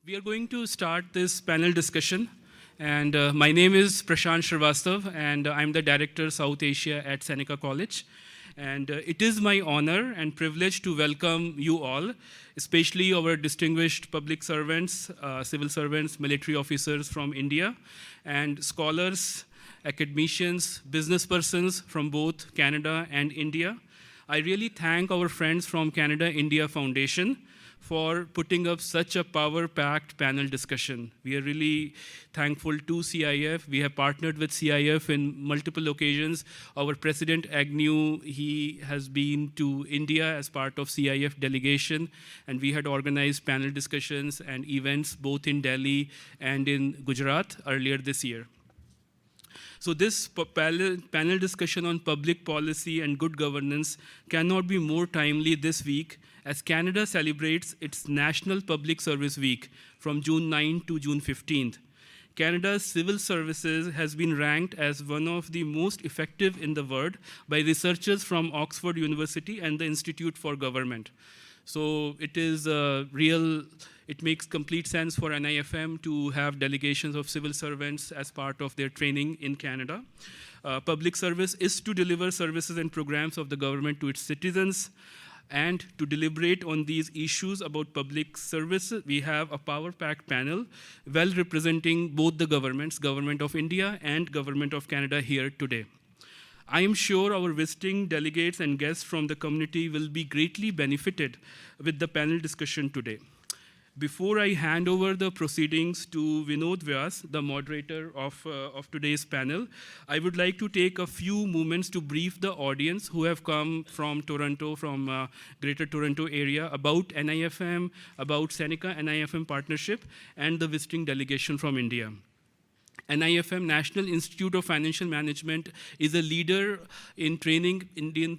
We are going to start this panel discussion, and my name is Prashant Srivastav, and I'm the Director South Asia at Seneca College. And it is my honor and privilege to welcome you all, especially our distinguished public servants, civil servants, military officers from India, and scholars, academicians, business persons from both Canada and India. I really thank our friends from Canada-India Foundation for putting up such a power-packed panel discussion. We are really thankful to CIF. We have partnered with CIF in multiple occasions. Our President Agnew, he has been to India as part of CIF delegation, and we had organized panel discussions and events both in Delhi and in Gujarat earlier this year. So this panel discussion on public policy and good governance cannot be more timely this week as Canada celebrates its National Public Service Week from June 9 to June 15th. Canada's civil services has been ranked as one of the most effective in the world by researchers from Oxford University and the Institute for Government. So it is it makes complete sense for NIFM to have delegations of civil servants as part of their training in Canada. Public service is to deliver services and programs of the government to its citizens. And to deliberate on these issues about public service, we have a power-packed panel well representing both the governments, Government of India and Government of Canada here today. I am sure our visiting delegates and guests from the community will be greatly benefited with the panel discussion today. Before I hand over the proceedings to Vinod Vyas, the moderator of today's panel, I would like to take a few moments to brief the audience who have come from Toronto, from Greater Toronto area, about NIFM, about Seneca NIFM partnership, and the visiting delegation from India. NIFM, National Institute of Financial Management, is a leader in training Indian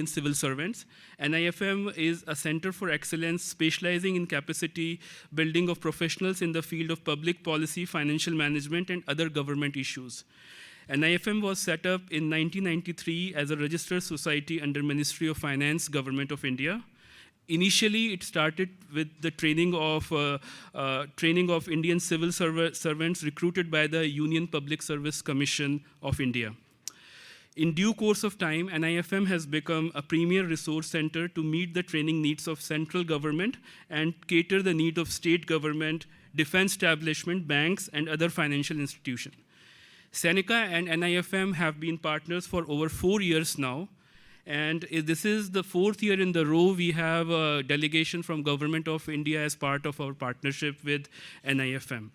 civil servants. NIFM is a center for excellence specializing in capacity building of professionals in the field of public policy, financial management, and other government issues. NIFM was set up in 1993 as a registered society under Ministry of Finance, Government of India. Initially, it started with the training of Indian civil servants recruited by the Union Public Service Commission of India. In due course of time, NIFM has become a premier resource center to meet the training needs of central government and cater the need of state government, defense establishment, banks, and other financial institutions. Seneca and NIFM have been partners for over 4 years now. And this is the 4th year in the row we have a delegation from Government of India as part of our partnership with NIFM.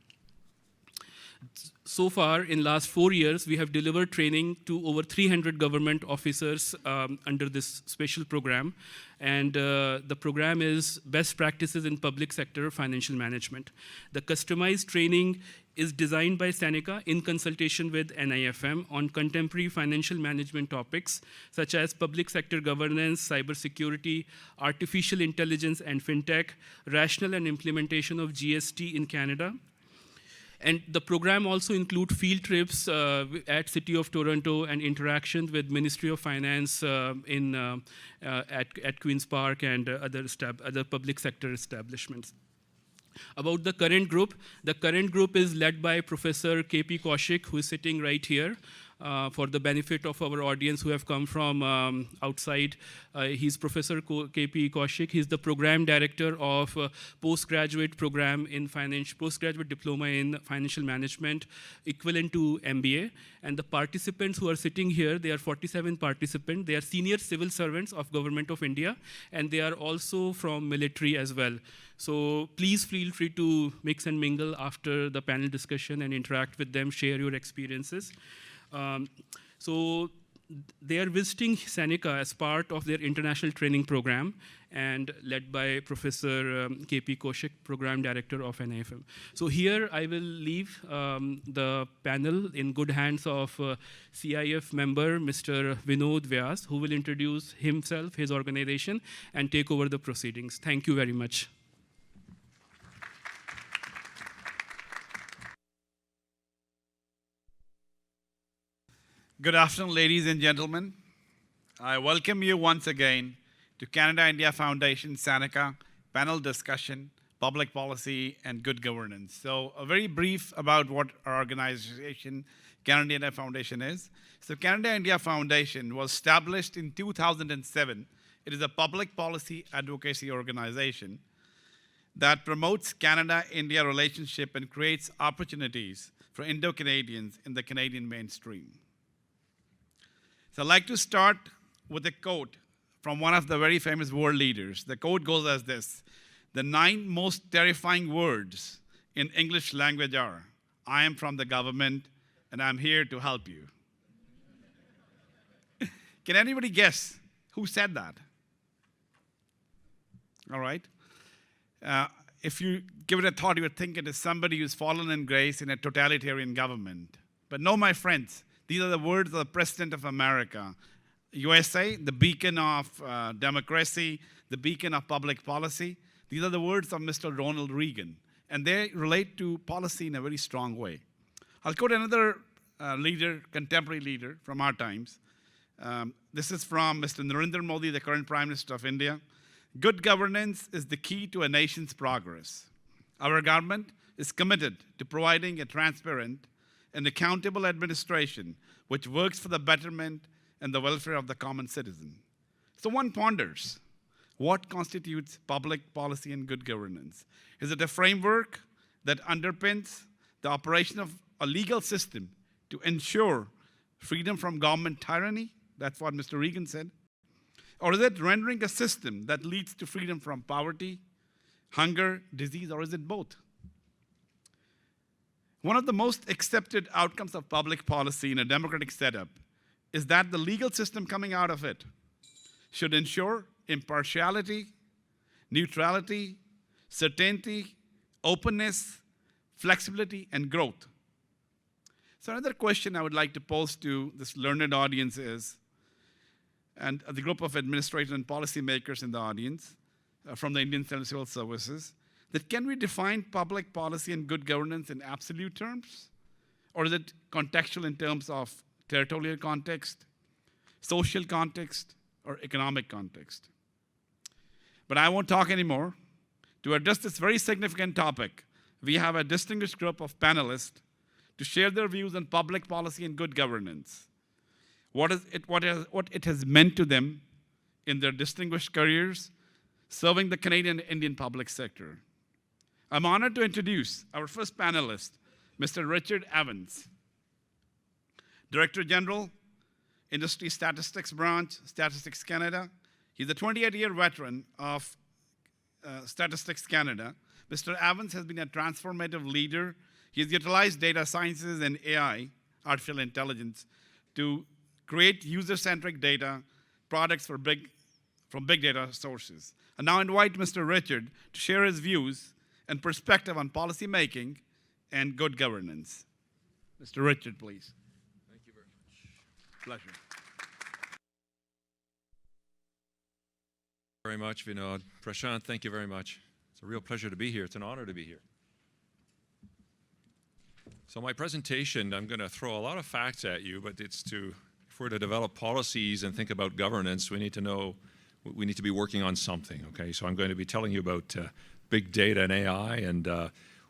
So far, in last 4 years, we have delivered training to over 300 government officers under this special program. And the program is Best Practices in Public Sector Financial Management. The customized training is designed by Seneca in consultation with NIFM on contemporary financial management topics such as public sector governance, cybersecurity, artificial intelligence and fintech, rational and implementation of GST in Canada. And the program also includes field trips at City of Toronto and interactions with Ministry of Finance at Queen's Park and other public sector establishments. About the current group is led by Professor K.P. Kaushik, who is sitting right here. For the benefit of our audience who have come from outside, he's Professor K.P. Kaushik. He's the program director of postgraduate program in postgraduate diploma in financial management, equivalent to MBA. And the participants who are sitting here, they are 47 participants. They are senior civil servants of Government of India, and they are also from military as well. So please feel free to mix and mingle after the panel discussion and interact with them, share your experiences. So they are visiting Seneca as part of their international training program and led by Professor K.P. Kaushik, Program Director of NIFM. So here I will leave the panel in good hands of CIF member, Mr. Vinod Vyas, who will introduce himself, his organization, and take over the proceedings. Thank you very much. Good afternoon, ladies and gentlemen. I welcome you once again to Canada-India Foundation Seneca panel discussion public policy, and good governance. So a very brief about what our organization, Canada-India Foundation, is. So Canada-India Foundation was established in 2007. It is a public policy advocacy organization that promotes Canada-India relationship and creates opportunities for Indo-Canadians in the Canadian mainstream. So I'd like to start with a quote from one of the very famous world leaders. The quote goes as this: "The 9 most terrifying words in English language are, I am from the government and I'm here to help you." Can anybody guess who said that? All right. If you give it a thought, you would think it is somebody who's fallen in grace in a totalitarian government. But no, my friends, these are the words of the President of America. USA, the beacon of democracy, the beacon of public policy. These are the words of Mr. Ronald Reagan. And they relate to policy in a very strong way. I'll quote another leader, contemporary leader from our times. This is from Mr. Narendra Modi, the current Prime Minister of India. "Good governance is the key to a nation's progress. Our government is committed to providing a transparent and accountable administration which works for the betterment and the welfare of the common citizen." So one ponders, what constitutes public policy and good governance? Is it a framework that underpins the operation of a legal system to ensure freedom from government tyranny? That's what Mr. Reagan said. Or is it rendering a system that leads to freedom from poverty, hunger, disease, or is it both? One of the most accepted outcomes of public policy in a democratic setup is that the legal system coming out of it should ensure impartiality, neutrality, certainty, openness, flexibility, and growth. So another question I would like to pose to this learned audience is, and the group of administrators and policymakers in the audience from the Indian Civil Services, that can we define public policy and good governance in absolute terms? Or is it contextual in terms of territorial context, social context, or economic context? But I won't talk anymore. To address this very significant topic, we have a distinguished group of panelists to share their views on public policy and good governance. What it has meant to them in their distinguished careers serving the Canadian Indian public sector. I'm honored to introduce our first panelist, Mr. Richard Evans, Director General, Industry Statistics Branch, Statistics Canada. He's a 28-year veteran of Statistics Canada. Mr. Evans has been a transformative leader. He has utilized data sciences and AI, artificial intelligence, to create user-centric data products from big data sources. I now invite Mr. Richard to share his views and perspective on policy making and good governance. Mr. Richard, please. Thank you very much. Pleasure. Very much, Vinod. Prashant, thank you very much. It's a real pleasure to be here. It's an honor to be here. So my presentation, I'm going to throw a lot of facts at you, but it's to, if we're to develop policies and think about governance, we need to be working on something, okay? So I'm going to be telling you about big data and AI, and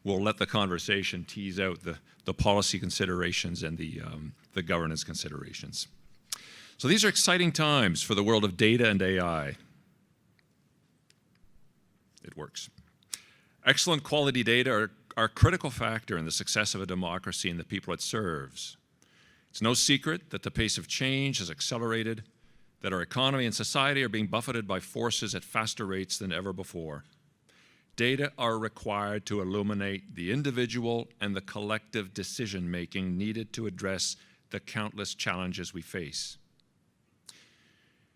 we'll let the conversation tease out the policy considerations and the governance considerations. So these are exciting times for the world of data and AI. It works. Excellent quality data are a critical factor in the success of a democracy and the people it serves. It's no secret that the pace of change has accelerated, that our economy and society are being buffeted by forces at faster rates than ever before. Data are required to illuminate the individual and the collective decision-making needed to address the countless challenges we face.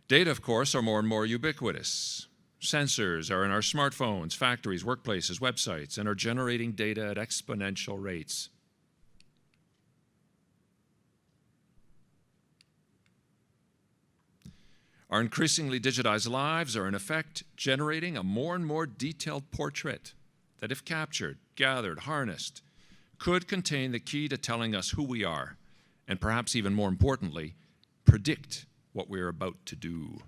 Data, of course, are more and more ubiquitous. Sensors are in our smartphones, factories, workplaces, websites, and are generating data at exponential rates. Our increasingly digitized lives are in effect generating a more and more detailed portrait that, if captured, gathered, harnessed, could contain the key to telling us who we are, and perhaps even more importantly, predict what we're about to do.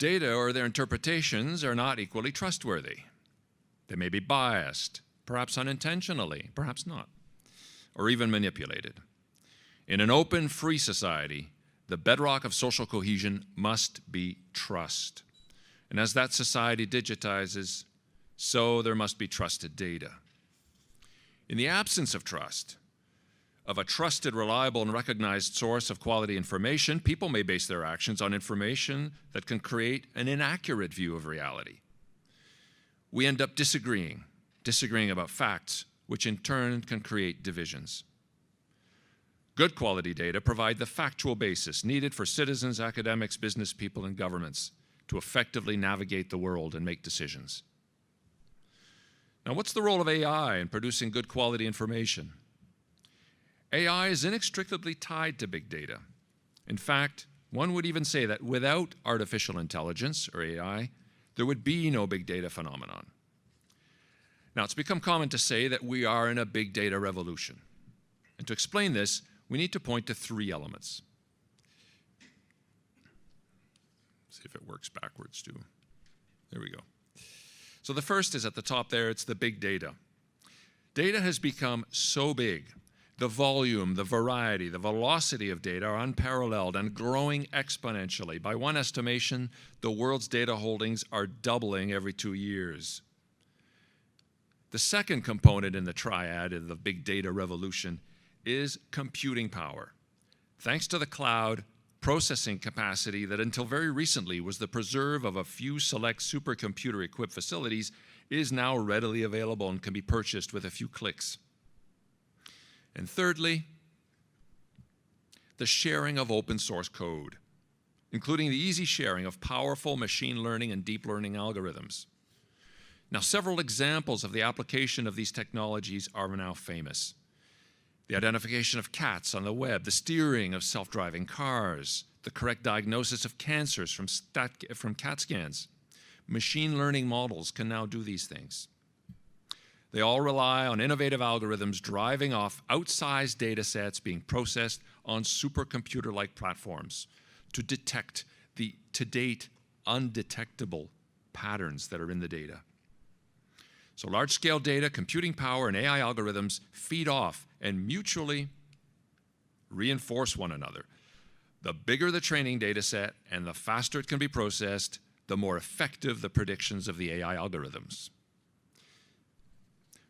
Data or their interpretations are not equally trustworthy. They may be biased, perhaps unintentionally, perhaps not, or even manipulated. In an open, free society, the bedrock of social cohesion must be trust. And as that society digitizes, so there must be trusted data. In the absence of trust, of a trusted, reliable, and recognized source of quality information, people may base their actions on information that can create an inaccurate view of reality. We end up disagreeing about facts, which in turn can create divisions. Good quality data provide the factual basis needed for citizens, academics, business people, and governments to effectively navigate the world and make decisions. Now, what's the role of AI in producing good quality information? AI is inextricably tied to big data. In fact, one would even say that without artificial intelligence, or AI, there would be no big data phenomenon. Now, it's become common to say that we are in a big data revolution. And to explain this, we need to point to three elements. See if it works backwards too. There we go. So the first is at the top there, it's the big data. Data has become so big. The volume, the variety, the velocity of data are unparalleled and growing exponentially. By one estimation, the world's data holdings are doubling every 2 years. The second component in the triad of the big data revolution is computing power. Thanks to the cloud, processing capacity that until very recently was the preserve of a few select supercomputer-equipped facilities is now readily available and can be purchased with a few clicks. And thirdly, the sharing of open source code, including the easy sharing of powerful machine learning and deep learning algorithms. Now, several examples of the application of these technologies are now famous. The identification of cats on the web, the steering of self-driving cars, the correct diagnosis of cancers from CAT scans. Machine learning models can now do these things. They all rely on innovative algorithms driving off outsized data sets being processed on supercomputer-like platforms to detect the, to date, undetectable patterns that are in the data. So large-scale data, computing power, and AI algorithms feed off and mutually reinforce one another. The bigger the training data set and the faster it can be processed, the more effective the predictions of the AI algorithms.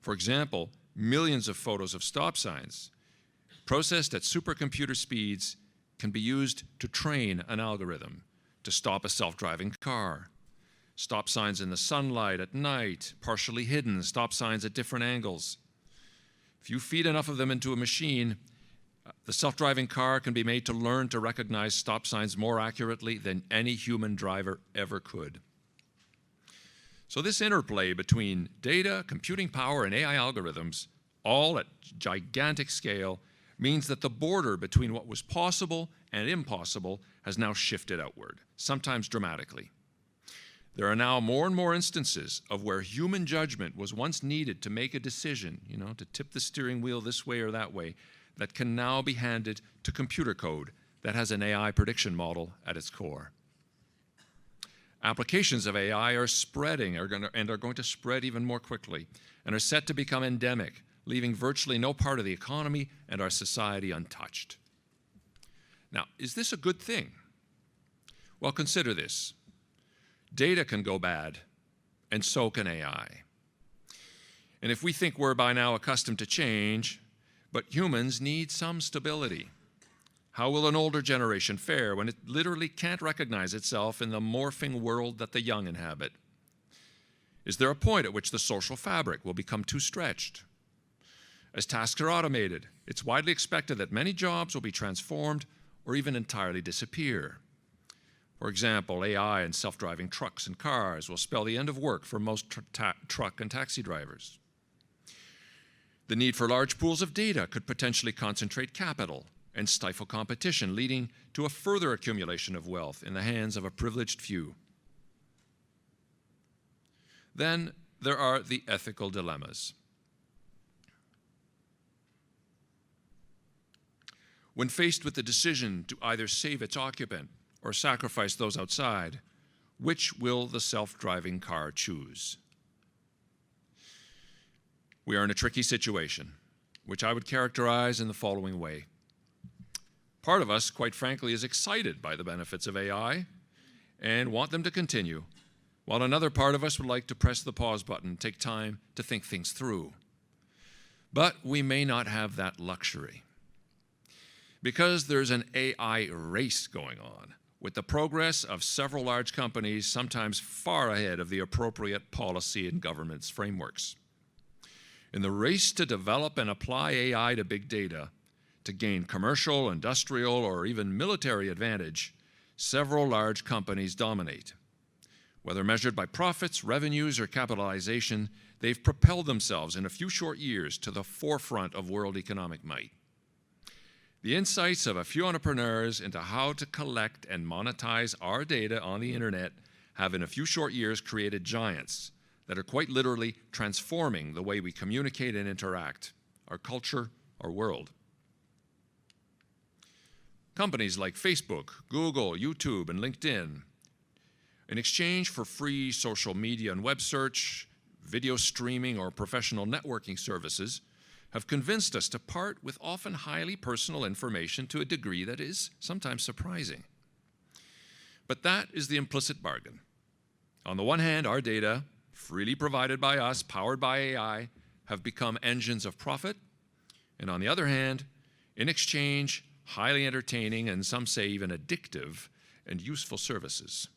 For example, millions of photos of stop signs processed at supercomputer speeds can be used to train an algorithm to stop a self-driving car. Stop signs in the sunlight at night, partially hidden, stop signs at different angles. If you feed enough of them into a machine, the self-driving car can be made to learn to recognize stop signs more accurately than any human driver ever could. So this interplay between data, computing power, and AI algorithms, all at gigantic scale, means that the border between what was possible and impossible has now shifted outward, sometimes dramatically. There are now more and more instances of where human judgment was once needed to make a decision, to tip the steering wheel this way or that way, that can now be handed to computer code that has an AI prediction model at its core. Applications of AI are spreading and are going to spread even more quickly and are set to become endemic, leaving virtually no part of the economy and our society untouched. Now, is this a good thing? Well, consider this. Data can go bad, and so can AI. And if we think we're by now accustomed to change, but humans need some stability, how will an older generation fare when it literally can't recognize itself in the morphing world that the young inhabit? Is there a point at which the social fabric will become too stretched? As tasks are automated, it's widely expected that many jobs will be transformed or even entirely disappear. For example, AI and self-driving trucks and cars will spell the end of work for most truck and taxi drivers. The need for large pools of data could potentially concentrate capital and stifle competition, leading to a further accumulation of wealth in the hands of a privileged few. Then there are the ethical dilemmas. When faced with the decision to either save its occupant or sacrifice those outside, which will the self-driving car choose? We are in a tricky situation, which I would characterize in the following way. Part of us, quite frankly, is excited by the benefits of AI and want them to continue, while another part of us would like to press the pause button, take time to think things through. But we may not have that luxury, because there's an AI race going on, with the progress of several large companies sometimes far ahead of the appropriate policy and government's frameworks. In the race to develop and apply AI to big data, to gain commercial, industrial, or even military advantage, several large companies dominate. Whether measured by profits, revenues, or capitalization, they've propelled themselves in a few short years to the forefront of world economic might. The insights of a few entrepreneurs into how to collect and monetize our data on the internet have in a few short years created giants that are quite literally transforming the way we communicate and interact, our culture, our world. Companies like Facebook, Google, YouTube, and LinkedIn, in exchange for free social media and web search, video streaming, or professional networking services, have convinced us to part with often highly personal information to a degree that is sometimes surprising. But that is the implicit bargain. On the one hand, our data, freely provided by us, powered by AI, have become engines of profit, and on the other hand, in exchange, highly entertaining and some say even addictive and useful services.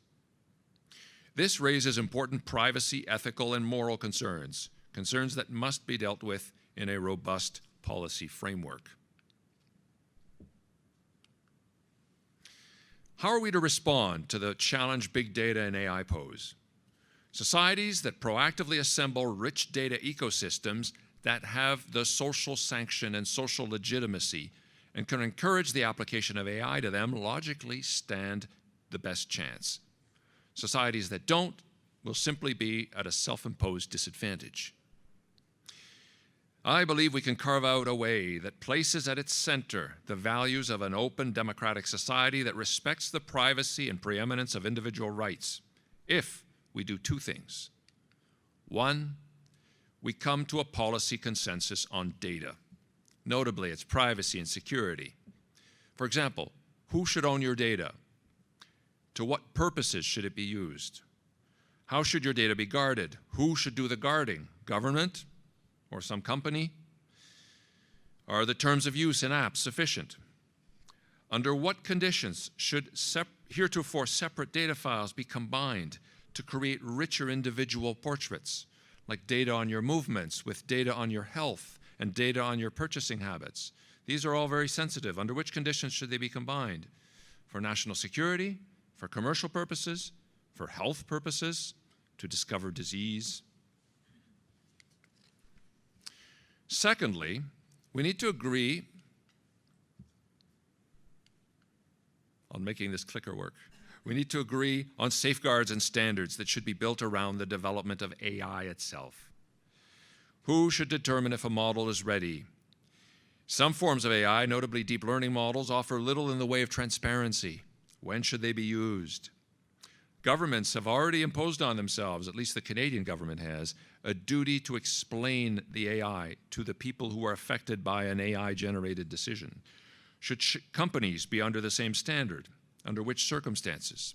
This raises important privacy, ethical, and moral concerns, concerns that must be dealt with in a robust policy framework. How are we to respond to the challenge big data and AI pose? Societies that proactively assemble rich data ecosystems that have the social sanction and social legitimacy and can encourage the application of AI to them logically stand the best chance. Societies that don't will simply be at a self-imposed disadvantage. I believe we can carve out a way that places at its center the values of an open democratic society that respects the privacy and preeminence of individual rights if we do two things. One, we come to a policy consensus on data, notably its privacy and security. For example, who should own your data? To what purposes should it be used? How should your data be guarded? Who should do the guarding? Government or some company? Are the terms of use in apps sufficient? Under what conditions should heretofore separate data files be combined to create richer individual portraits, like data on your movements with data on your health and data on your purchasing habits? These are all very sensitive. Under which conditions should they be combined? For national security, for commercial purposes, for health purposes, to discover disease? Secondly, we need to agree on making this clicker work. We need to agree on safeguards and standards that should be built around the development of AI itself. Who should determine if a model is ready? Some forms of AI, notably deep learning models, offer little in the way of transparency. When should they be used? Governments have already imposed on themselves, at least the Canadian government has, a duty to explain the AI to the people who are affected by an AI-generated decision. Should companies be under the same standard? Under which circumstances?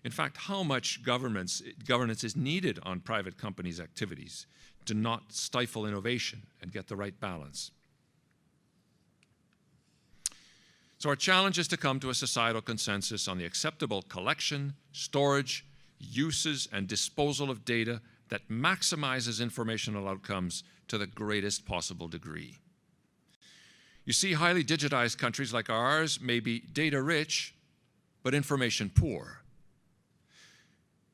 In fact, how much governance is needed on private companies' activities to not stifle innovation and get the right balance? So our challenge is to come to a societal consensus on the acceptable collection, storage, uses, and disposal of data that maximizes informational outcomes to the greatest possible degree. You see, highly digitized countries like ours may be data-rich, but information poor.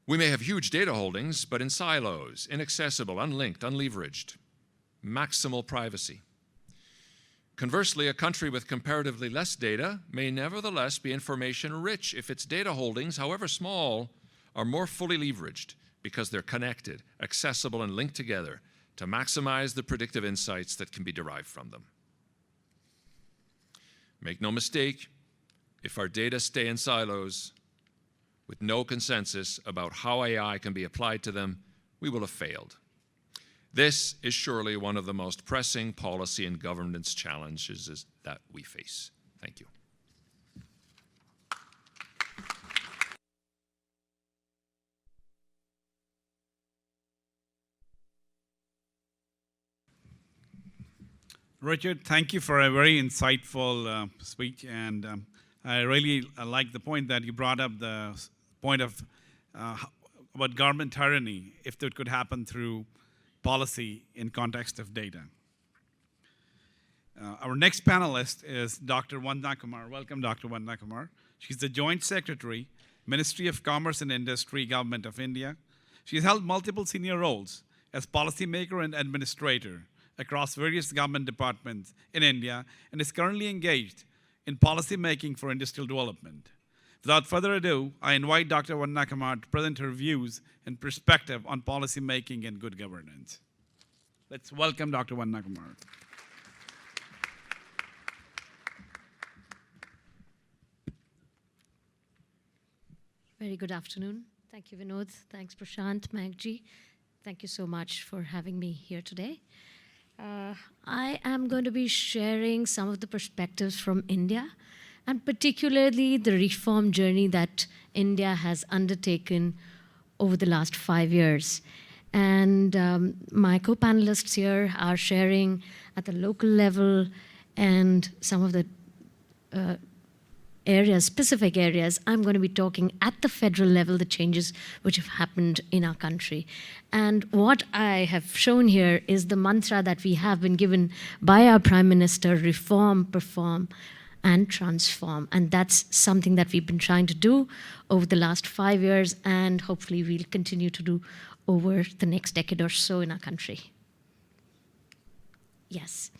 We may have huge data holdings, but in silos, inaccessible, unlinked, unleveraged, maximal privacy. Conversely, a country with comparatively less data may nevertheless be information rich if its data holdings, however small, are more fully leveraged because they're connected, accessible, and linked together to maximize the predictive insights that can be derived from them. Make no mistake, if our data stay in silos, with no consensus about how AI can be applied to them, we will have failed. This is surely one of the most pressing policy and governance challenges that we face. Thank you. Richard, thank you for a very insightful speech, and I really like the point that you brought up, the point of about government tyranny, if it could happen through policy in context of data. Our next panelist is Dr. Vandana Kumar. Welcome, Dr. Vandana Kumar. She's the Joint Secretary, Ministry of Commerce and Industry, Government of India. She's held multiple senior roles as policymaker and administrator across various government departments in India and is currently engaged in policy making for industrial development. Without further ado, I invite Dr. Vandana Kumar to present her views and perspective on policy making and good governance. Let's welcome Dr. Vandana Kumar. Very good afternoon. Thank you, Vinod. Thanks, Prashant, Magji. Thank you so much for having me here today. I am going to be sharing some of the perspectives from India, and particularly the reform journey that India has undertaken over the last 5 years. And my co-panelists here are sharing at the local level and some of the areas, specific areas. I'm going to be talking at the federal level, the changes which have happened in our country. And what I have shown here is the mantra that we have been given by our Prime Minister: reform, perform, and transform. And that's something that we've been trying to do over the last 5 years, and hopefully we'll continue to do over the next decade or so in our country. Yes.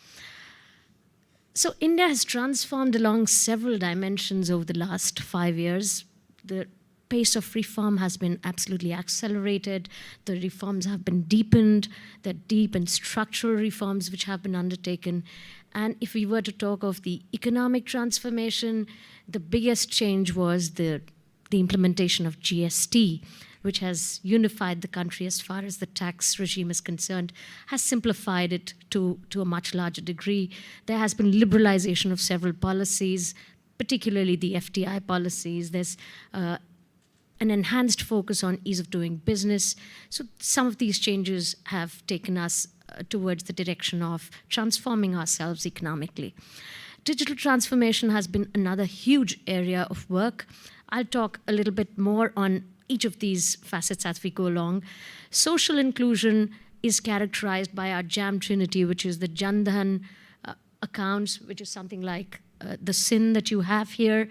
So India has transformed along several dimensions over the last 5 years. The pace of reform has been absolutely accelerated. The reforms have been deepened. The deep and structural reforms which have been undertaken. And if we were to talk of the economic transformation, the biggest change was the implementation of GST, which has unified the country as far as the tax regime is concerned, has simplified it to a much larger degree. There has been liberalization of several policies, particularly the FDI policies. There's an enhanced focus on ease of doing business. So some of these changes have taken us towards the direction of transforming ourselves economically. Digital transformation has been another huge area of work. I'll talk a little bit more on each of these facets as we go along. Social inclusion is characterized by our JAM Trinity, which is the Jan Dhan accounts, which is something like the SIN that you have here,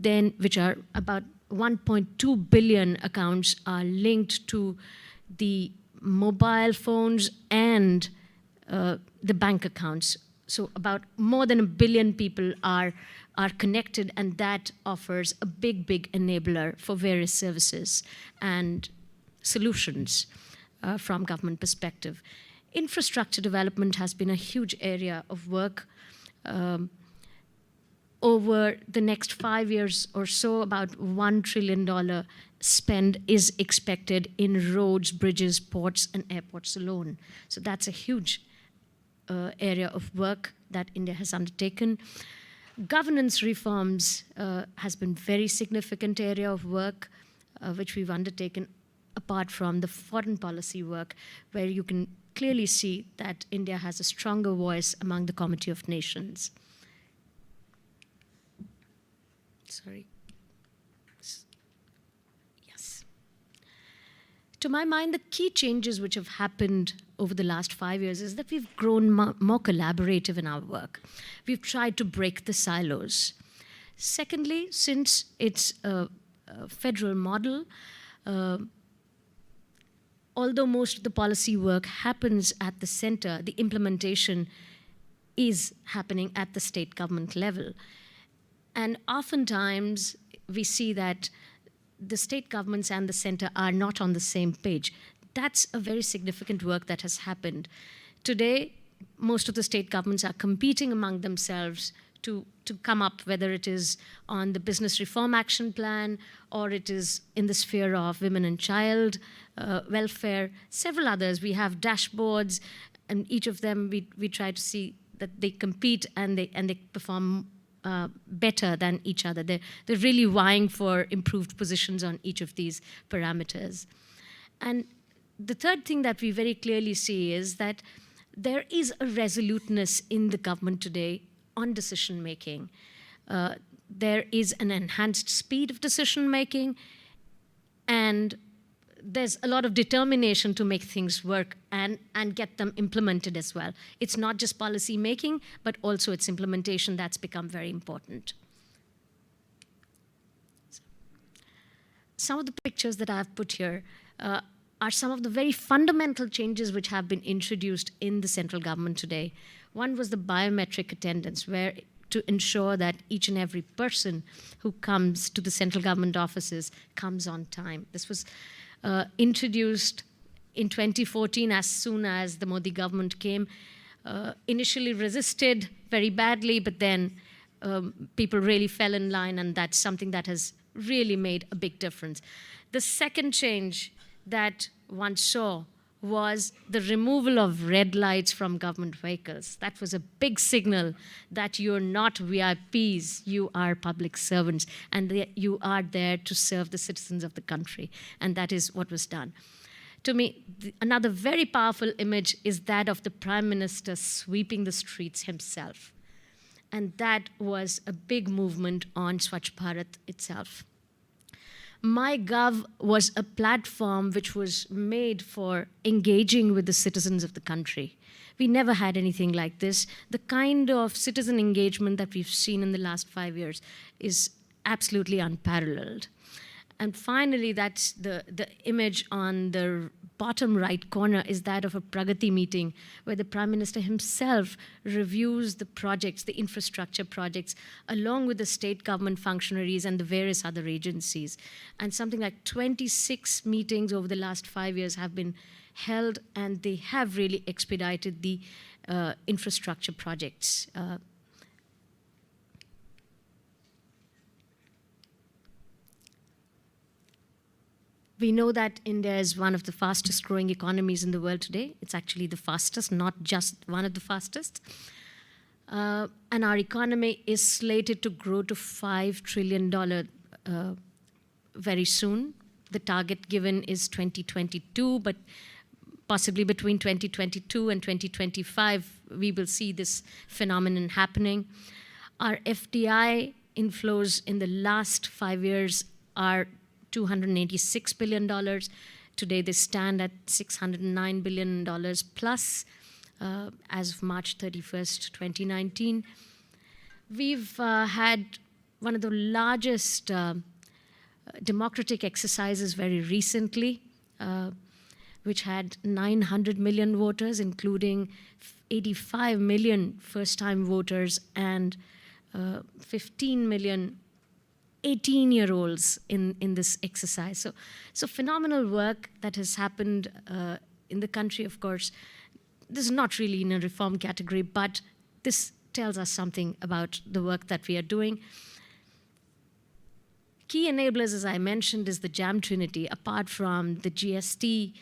then which are about 1.2 billion accounts are linked to the mobile phones and the bank accounts. So about more than 1 billion people are connected, and that offers a big, big enabler for various services and solutions from government perspective. Infrastructure development has been a huge area of work. Over the next 5 years or so, about $1 trillion spend is expected in roads, bridges, ports, and airports alone. So that's a huge area of work that India has undertaken. Governance reforms has been very significant area of work which we've undertaken, apart from the foreign policy work, where you can clearly see that India has a stronger voice among the Committee of Nations. Sorry. Yes. To my mind, the key changes which have happened over the last 5 years is that we've grown more collaborative in our work. We've tried to break the silos. Secondly, since it's a federal model, although most of the policy work happens at the center, the implementation is happening at the state government level. And oftentimes, we see that the state governments and the center are not on the same page. That's a very significant work that has happened. Today, most of the state governments are competing among themselves to come up, whether it is on the Business Reform Action Plan or it is in the sphere of women and child welfare, several others. We have dashboards, and each of them we try to see that they compete and they perform better than each other. They're really vying for improved positions on each of these parameters. And the third thing that we very clearly see is that there is a resoluteness in the government today on decision making. There is an enhanced speed of decision making, and there's a lot of determination to make things work and get them implemented as well. It's not just policy making, but also its implementation that's become very important. Some of the pictures that I've put here are some of the very fundamental changes which have been introduced in the central government today. One was the biometric attendance, where to ensure that each and every person who comes to the central government offices comes on time. This was introduced in 2014 as soon as the Modi government came. Initially resisted very badly, but then people really fell in line, and that's something that has really made a big difference. The second change that one saw was the removal of red lights from government vehicles. That was a big signal that you're not VIPs, you are public servants, and you are there to serve the citizens of the country. And that is what was done. To me, another very powerful image is that of the Prime Minister sweeping the streets himself. And that was a big movement on Swachh Bharat itself. MyGov was a platform which was made for engaging with the citizens of the country. We never had anything like this. The kind of citizen engagement that we've seen in the last 5 years is absolutely unparalleled. And finally, that's the image on the bottom right corner is that of a Pragati meeting where the Prime Minister himself reviews the projects, the infrastructure projects, along with the state government functionaries and the various other agencies. And something like 26 meetings over the last 5 years have been held, and they have really expedited the infrastructure projects. We know that India is one of the fastest growing economies in the world today. It's actually the fastest, not just one of the fastest. And our economy is slated to grow to $5 trillion very soon. The target given is 2022, but possibly between 2022 and 2025, we will see this phenomenon happening. Our FDI inflows in the last 5 years are $286 billion. Today they stand at $609 billion plus as of March 31st, 2019. We've had one of the largest democratic exercises very recently, which had 900 million voters, including 85 million first-time voters and 15 million 18-year-olds in this exercise. So phenomenal work that has happened in the country, of course. This is not really in a reform category, but this tells us something about the work that we are doing. Key enablers, as I mentioned, is the JAM Trinity, apart from the GST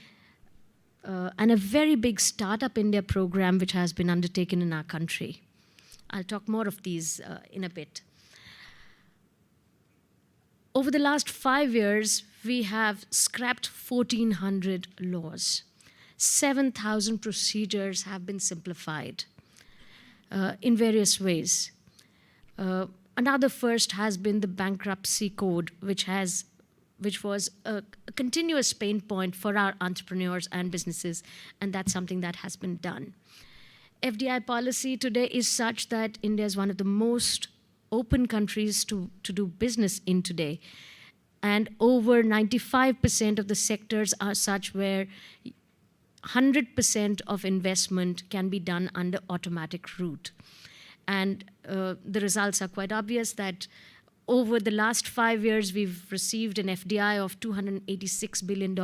and a very big Startup India program which has been undertaken in our country. I'll talk more of these in a bit. Over the last 5 years, we have scrapped 1,400 laws. 7,000 procedures have been simplified in various ways. Another first has been the bankruptcy code, which was a continuous pain point for our entrepreneurs and businesses, and that's something that has been done. FDI policy today is such that India is one of the most open countries to do business in today. And over 95% of the sectors are such where 100% of investment can be done under automatic route. And the results are quite obvious that over the last 5 years, we've received an FDI of $286 billion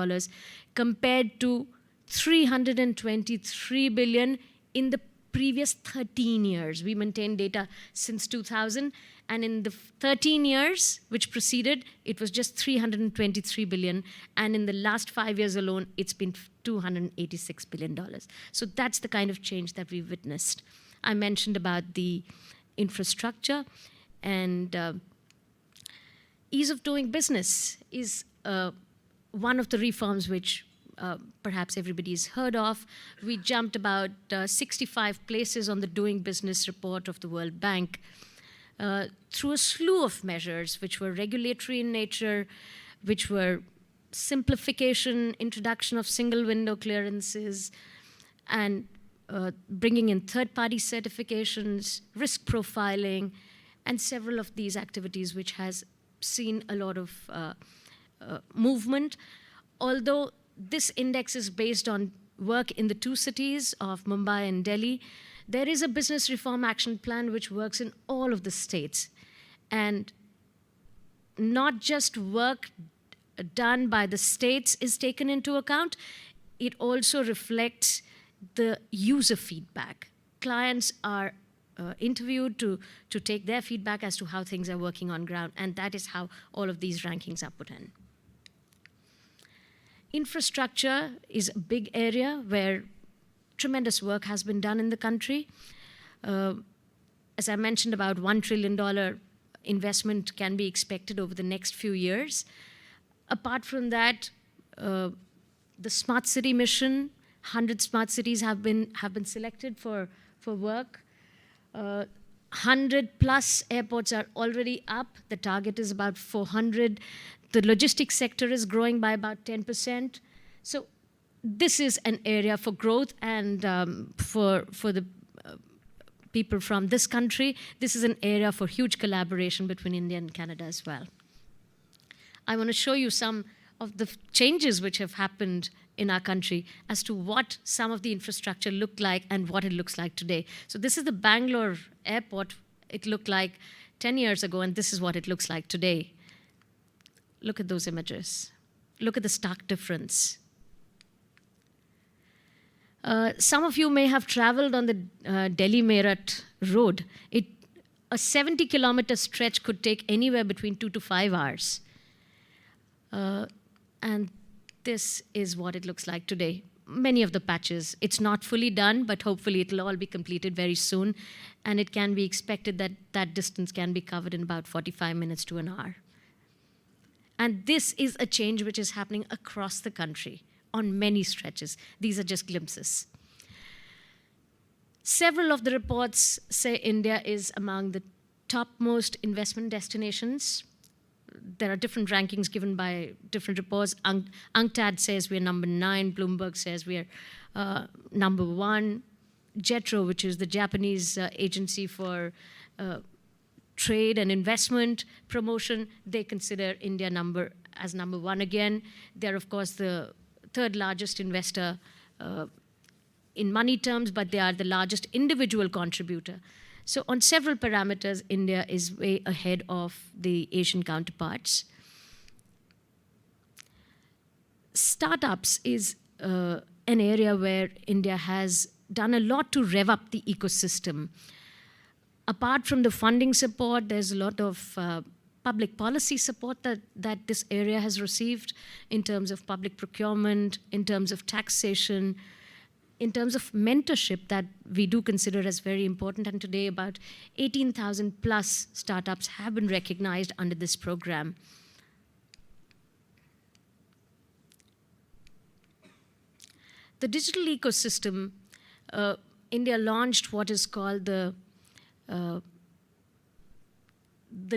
compared to $323 billion in the previous 13 years. We maintain data since 2000, and in the 13 years which preceded, it was just 323 billion, and in the last 5 years alone, it's been $286 billion. So that's the kind of change that we've witnessed. I mentioned about the infrastructure, and ease of doing business is one of the reforms which perhaps everybody's heard of. We jumped about 65 places on the Doing Business report of the World Bank through a slew of measures which were regulatory in nature, which were simplification, introduction of single window clearances, and bringing in third-party certifications, risk profiling, and several of these activities which has seen a lot of movement. Although this index is based on work in the two cities of Mumbai and Delhi, there is a business reform action plan which works in all of the states. And not just work done by the states is taken into account, it also reflects the user feedback. Clients are interviewed to take their feedback as to how things are working on ground, and that is how all of these rankings are put in. Infrastructure is a big area where tremendous work has been done in the country. As I mentioned, about $1 trillion investment can be expected over the next few years. Apart from that, the smart city mission, 100 smart cities have been selected for work. 100 plus airports are already up. The target is about 400. The logistics sector is growing by about 10%. So this is an area for growth, and for the people from this country, this is an area for huge collaboration between India and Canada as well. I want to show you some of the changes which have happened in our country as to what some of the infrastructure looked like and what it looks like today. So this is the Bangalore Airport. It looked like 10 years ago, and this is what it looks like today. Look at those images. Look at the stark difference. Some of you may have traveled on the Delhi-Meerut road. A 70-kilometer stretch could take anywhere between 2 to 5 hours. And this is what it looks like today. Many of the patches, it's not fully done, but hopefully it'll all be completed very soon. And it can be expected that that distance can be covered in about 45 minutes to an hour. And this is a change which is happening across the country on many stretches. These are just glimpses. Several of the reports say India is among the topmost investment destinations. There are different rankings given by different reports. UNCTAD says we're number 9. Bloomberg says we're number 1. JETRO, which is the Japanese agency for trade and investment promotion, they consider India as number 1 again. They're, of course, the third largest investor in money terms, but they are the largest individual contributor. So on several parameters, India is way ahead of the Asian counterparts. Startups is an area where India has done a lot to rev up the ecosystem. Apart from the funding support, there's a lot of public policy support that this area has received in terms of public procurement, in terms of taxation, in terms of mentorship that we do consider as very important. And today about 18,000 plus startups have been recognized under this program. The digital ecosystem, India launched what is called the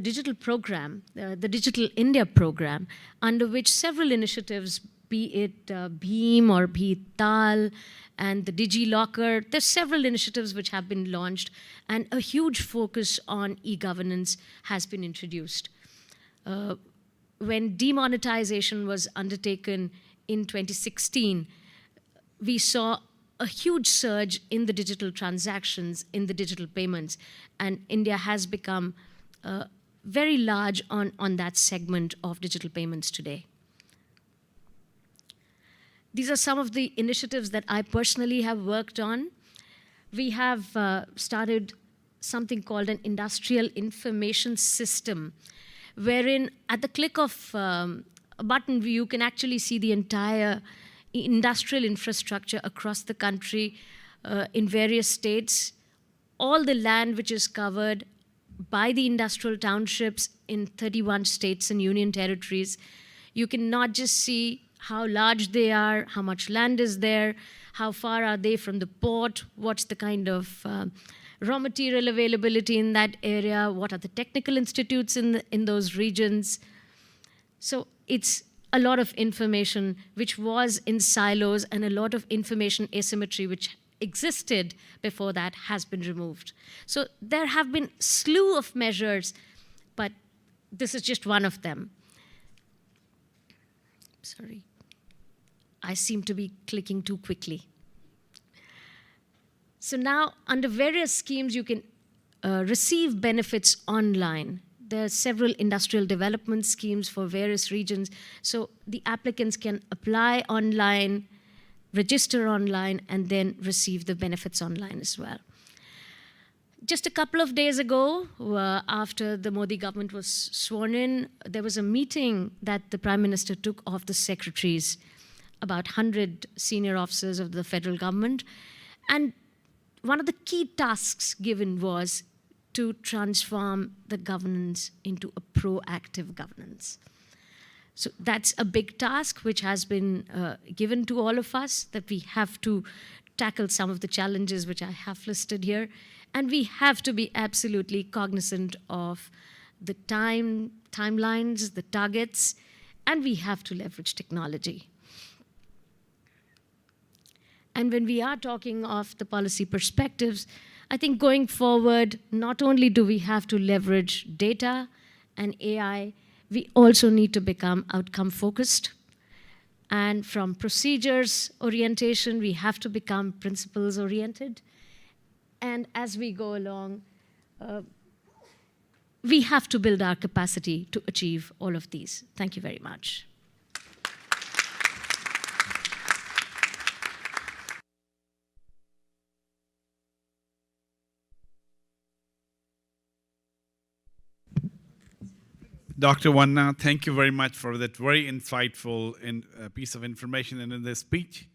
digital program, the Digital India program, under which several initiatives, be it BHIM or be it TAL and the DigiLocker, there's several initiatives which have been launched, and a huge focus on e-governance has been introduced. When demonetization was undertaken in 2016, we saw a huge surge in the digital transactions, in the digital payments, and India has become very large on that segment of digital payments today. These are some of the initiatives that I personally have worked on. we have started something called an industrial information system, wherein at the click of a button, you can actually see the entire industrial infrastructure across the country in various states, all the land which is covered by the industrial townships in 31 states and union territories. You can not just see how large they are, how much land is there, how far are they from the port, what's the kind of raw material availability in that area, what are the technical institutes in those regions. So it's a lot of information which was in silos, and a lot of information asymmetry which existed before that has been removed. So there have been slew of measures, but this is just one of them. Sorry. I seem to be clicking too quickly. So now, under various schemes, you can receive benefits online. There are several industrial development schemes for various regions. So the applicants can apply online, register online, and then receive the benefits online as well. Just a couple of days ago, after the Modi government was sworn in, there was a meeting that the Prime Minister took of the secretaries, about 100 senior officers of the federal government. And one of the key tasks given was to transform the governance into a proactive governance. So that's a big task which has been given to all of us, that we have to tackle some of the challenges which I have listed here. And we have to be absolutely cognizant of the timelines, the targets, and we have to leverage technology. And when we are talking of the policy perspectives, I think going forward, not only do we have to leverage data and AI, we also need to become outcome focused. And from procedures orientation, we have to become principles oriented. And as we go along, we have to build our capacity to achieve all of these. Thank you very much. Dr. Vanna, thank you very much for that very insightful piece of information in this speech.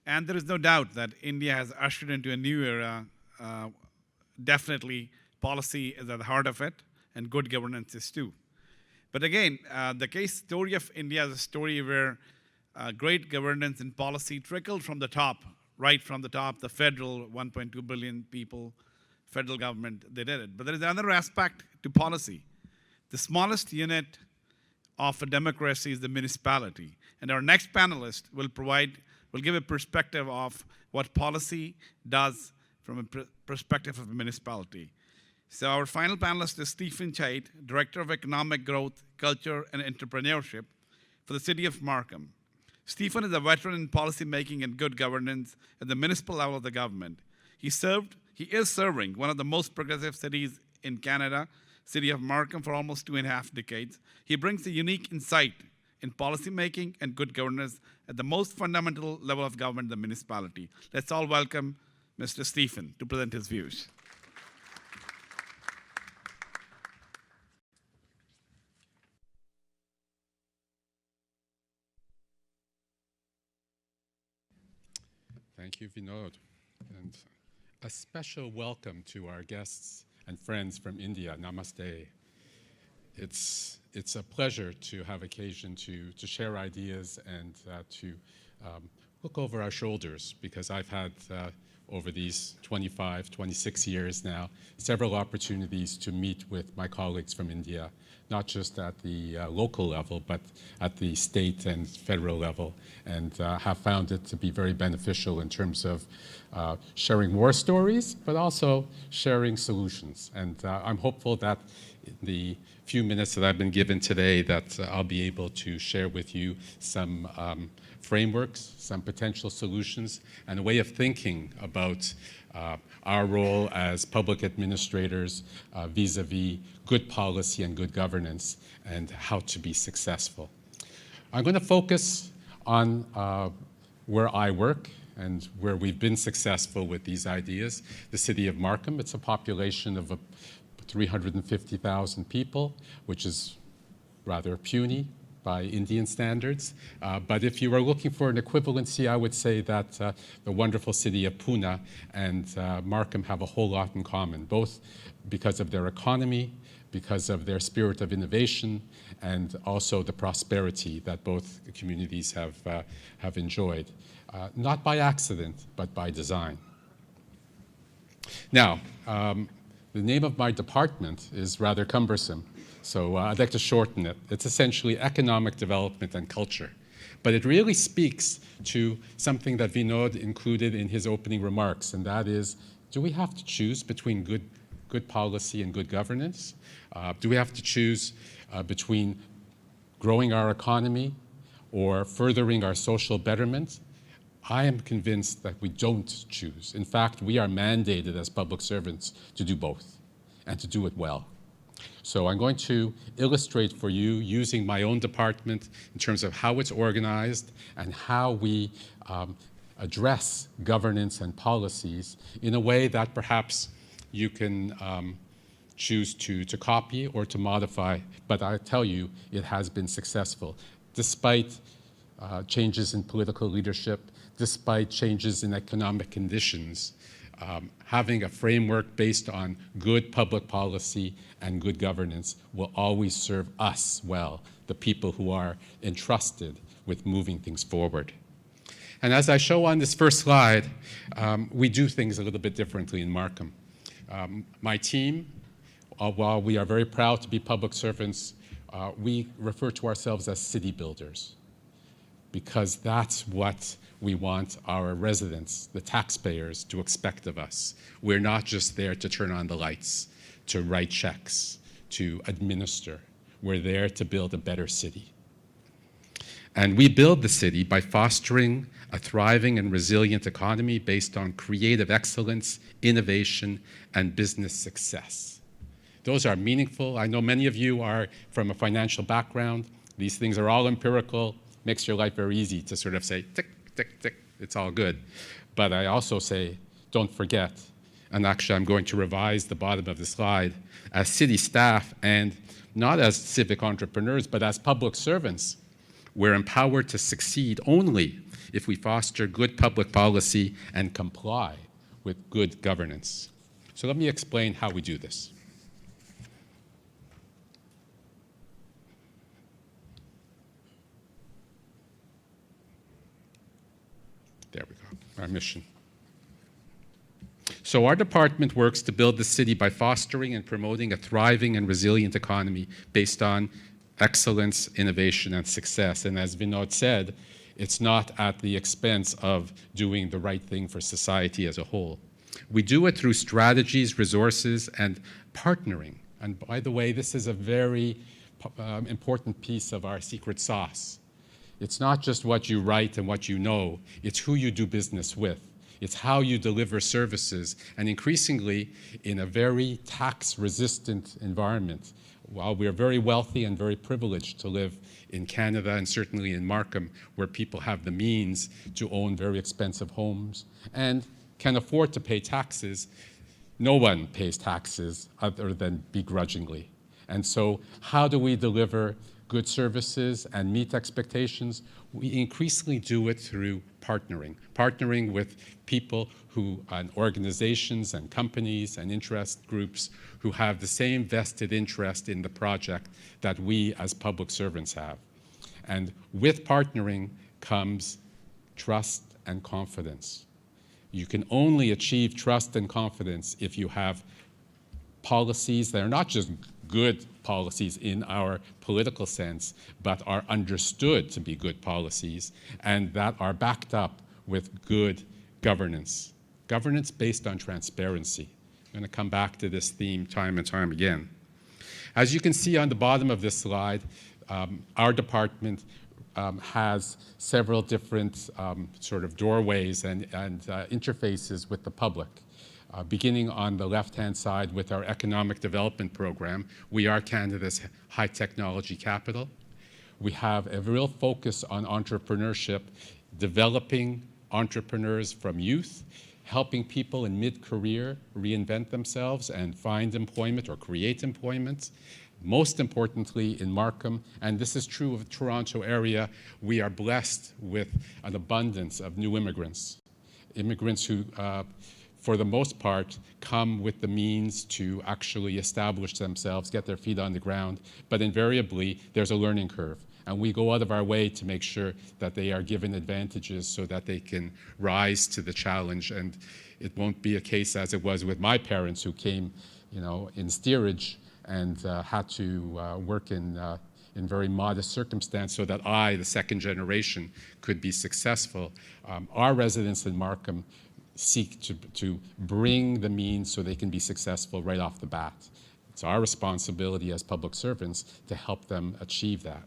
And there is no doubt that India has ushered into a new era. Definitely, policy is at the heart of it, and good governance is too. But again, the case story of India is a story where great governance and policy trickled from the top, right from the top, the federal 1.2 billion people, federal government, they did it. But there is another aspect to policy. The smallest unit of a democracy is the municipality. And our next panelist will give a perspective of what policy does from a perspective of a municipality. So our final panelist is Stephen Chide, Director of Economic Growth, Culture, and Entrepreneurship for the city of Markham. Stephen is a veteran in policy making and good governance at the municipal level of the government. He is serving one of the most progressive cities in Canada, city of Markham, for almost 2.5 decades. He brings a unique insight in policy making and good governance at the most fundamental level of government, the municipality. Let's all welcome Mr. Stephen to present his views. Thank you, Vinod. And a special welcome to our guests and friends from India. Namaste. It's a pleasure to have occasion to share ideas and to look over our shoulders, because I've had, over these 25, 26 years now, several opportunities to meet with my colleagues from India, not just at the local level, but at the state and federal level, and have found it to be very beneficial in terms of sharing war stories, but also sharing solutions. And I'm hopeful that in the few minutes that I've been given today, that I'll be able to share with you some frameworks, some potential solutions, and a way of thinking about our role as public administrators vis-a-vis good policy and good governance, and how to be successful. I'm going to focus on where I work and where we've been successful with these ideas. The city of Markham, it's a population of 350,000 people, which is rather puny by Indian standards. But if you were looking for an equivalency, I would say that the wonderful city of Pune and Markham have a whole lot in common, both because of their economy, because of their spirit of innovation, and also the prosperity that both communities have enjoyed. Not by accident, but by design. Now, the name of my department is rather cumbersome, so I'd like to shorten it. It's essentially economic development and culture. But it really speaks to something that Vinod included in his opening remarks, and that is, do we have to choose between good policy and good governance? Do we have to choose between growing our economy or furthering our social betterment? I am convinced that we don't choose. In fact, we are mandated as public servants to do both and to do it well. So I'm going to illustrate for you using my own department in terms of how it's organized and how we address governance and policies in a way that perhaps you can choose to copy or to modify, but I tell you, it has been successful. Despite changes in political leadership, despite changes in economic conditions, having a framework based on good public policy and good governance will always serve us well, the people who are entrusted with moving things forward. And as I show on this first slide, we do things a little bit differently in Markham. My team, while we are very proud to be public servants, we refer to ourselves as city builders, because that's what we want our residents, the taxpayers, to expect of us. We're not just there to turn on the lights, to write checks, to administer. We're there to build a better city. And we build the city by fostering a thriving and resilient economy based on creative excellence, innovation, and business success. Those are meaningful. I know many of you are from a financial background. These things are all empirical. Makes your life very easy to sort of say, tick, tick, tick, it's all good. But I also say, don't forget, and actually I'm going to revise the bottom of the slide, as city staff and not as civic entrepreneurs, but as public servants, we're empowered to succeed only if we foster good public policy and comply with good governance. So let me explain how we do this. There we go, our mission. So our department works to build the city by fostering and promoting a thriving and resilient economy based on excellence, innovation, and success. And as Vinod said, it's not at the expense of doing the right thing for society as a whole. We do it through strategies, resources, and partnering. And by the way, this is a very important piece of our secret sauce. It's not just what you write and what you know, it's who you do business with. It's how you deliver services, and increasingly in a very tax-resistant environment. While we're very wealthy and very privileged to live in Canada and certainly in Markham, where people have the means to own very expensive homes and can afford to pay taxes, no one pays taxes other than begrudgingly. And so how do we deliver good services and meet expectations? We increasingly do it through partnering with people who, and organizations and companies and interest groups who have the same vested interest in the project that we as public servants have. And with partnering comes trust and confidence. You can only achieve trust and confidence if you have policies that are not just good policies in our political sense, but are understood to be good policies and that are backed up with good governance. Governance based on transparency. I'm going to come back to this theme time and time again. As you can see on the bottom of this slide, our department has several different sort of doorways and interfaces with the public. Beginning on the left-hand side with our economic development program, we are Canada's high technology capital. We have a real focus on entrepreneurship, developing entrepreneurs from youth, helping people in mid-career reinvent themselves and find employment or create employment. Most importantly, in Markham, and this is true of the Toronto area, we are blessed with an abundance of new immigrants. Immigrants who, for the most part, come with the means to actually establish themselves, get their feet on the ground, but invariably there's a learning curve. And we go out of our way to make sure that they are given advantages so that they can rise to the challenge. And it won't be a case as it was with my parents who came, in steerage and had to work in very modest circumstance so that I, the second generation, could be successful. Our residents in Markham seek to bring the means so they can be successful right off the bat. It's our responsibility as public servants to help them achieve that.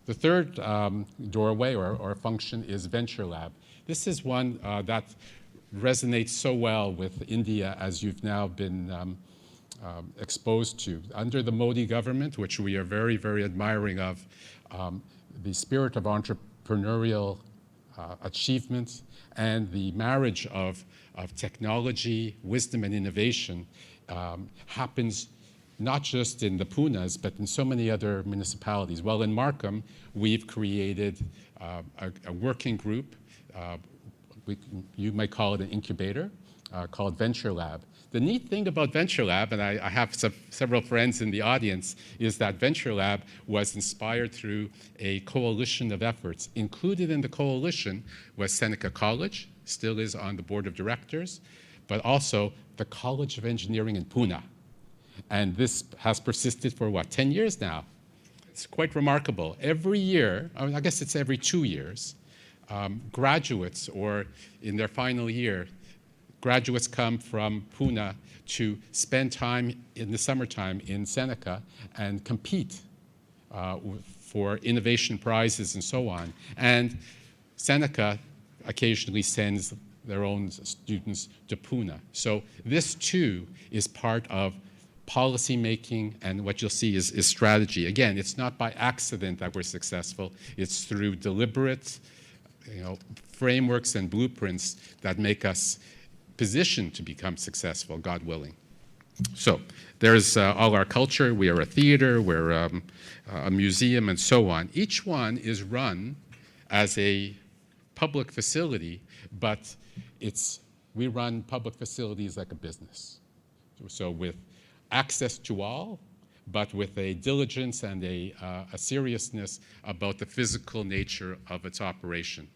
The third doorway or function is Venture Lab. This is one that resonates so well with India as you've now been exposed to. Under the Modi government, which we are very, very admiring of, the spirit of entrepreneurial achievement and the marriage of technology, wisdom, and innovation happens not just in the Punas, but in so many other municipalities. Well, in Markham, we've created a working group, you might call it an incubator, called Venture Lab. The neat thing about Venture Lab, and I have several friends in the audience, is that Venture Lab was inspired through a coalition of efforts. Included in the coalition was Seneca College, still is on the board of directors, but also the College of Engineering in Pune. And this has persisted for, 10 years now? It's quite remarkable. Every year, I guess it's every 2 years, graduates, or in their final year, graduates come from Pune to spend time in the summertime in Seneca and compete for innovation prizes and so on. And Seneca occasionally sends their own students to Pune. So this too is part of policy making, and what you'll see is strategy. Again, it's not by accident that we're successful. It's through deliberate frameworks and blueprints that make us positioned to become successful, God willing. So there's all our culture. We are a theater, we're a museum, and so on. Each one is run as a public facility, but we run public facilities like a business. So with access to all, but with a diligence and a seriousness about the physical nature of its operation.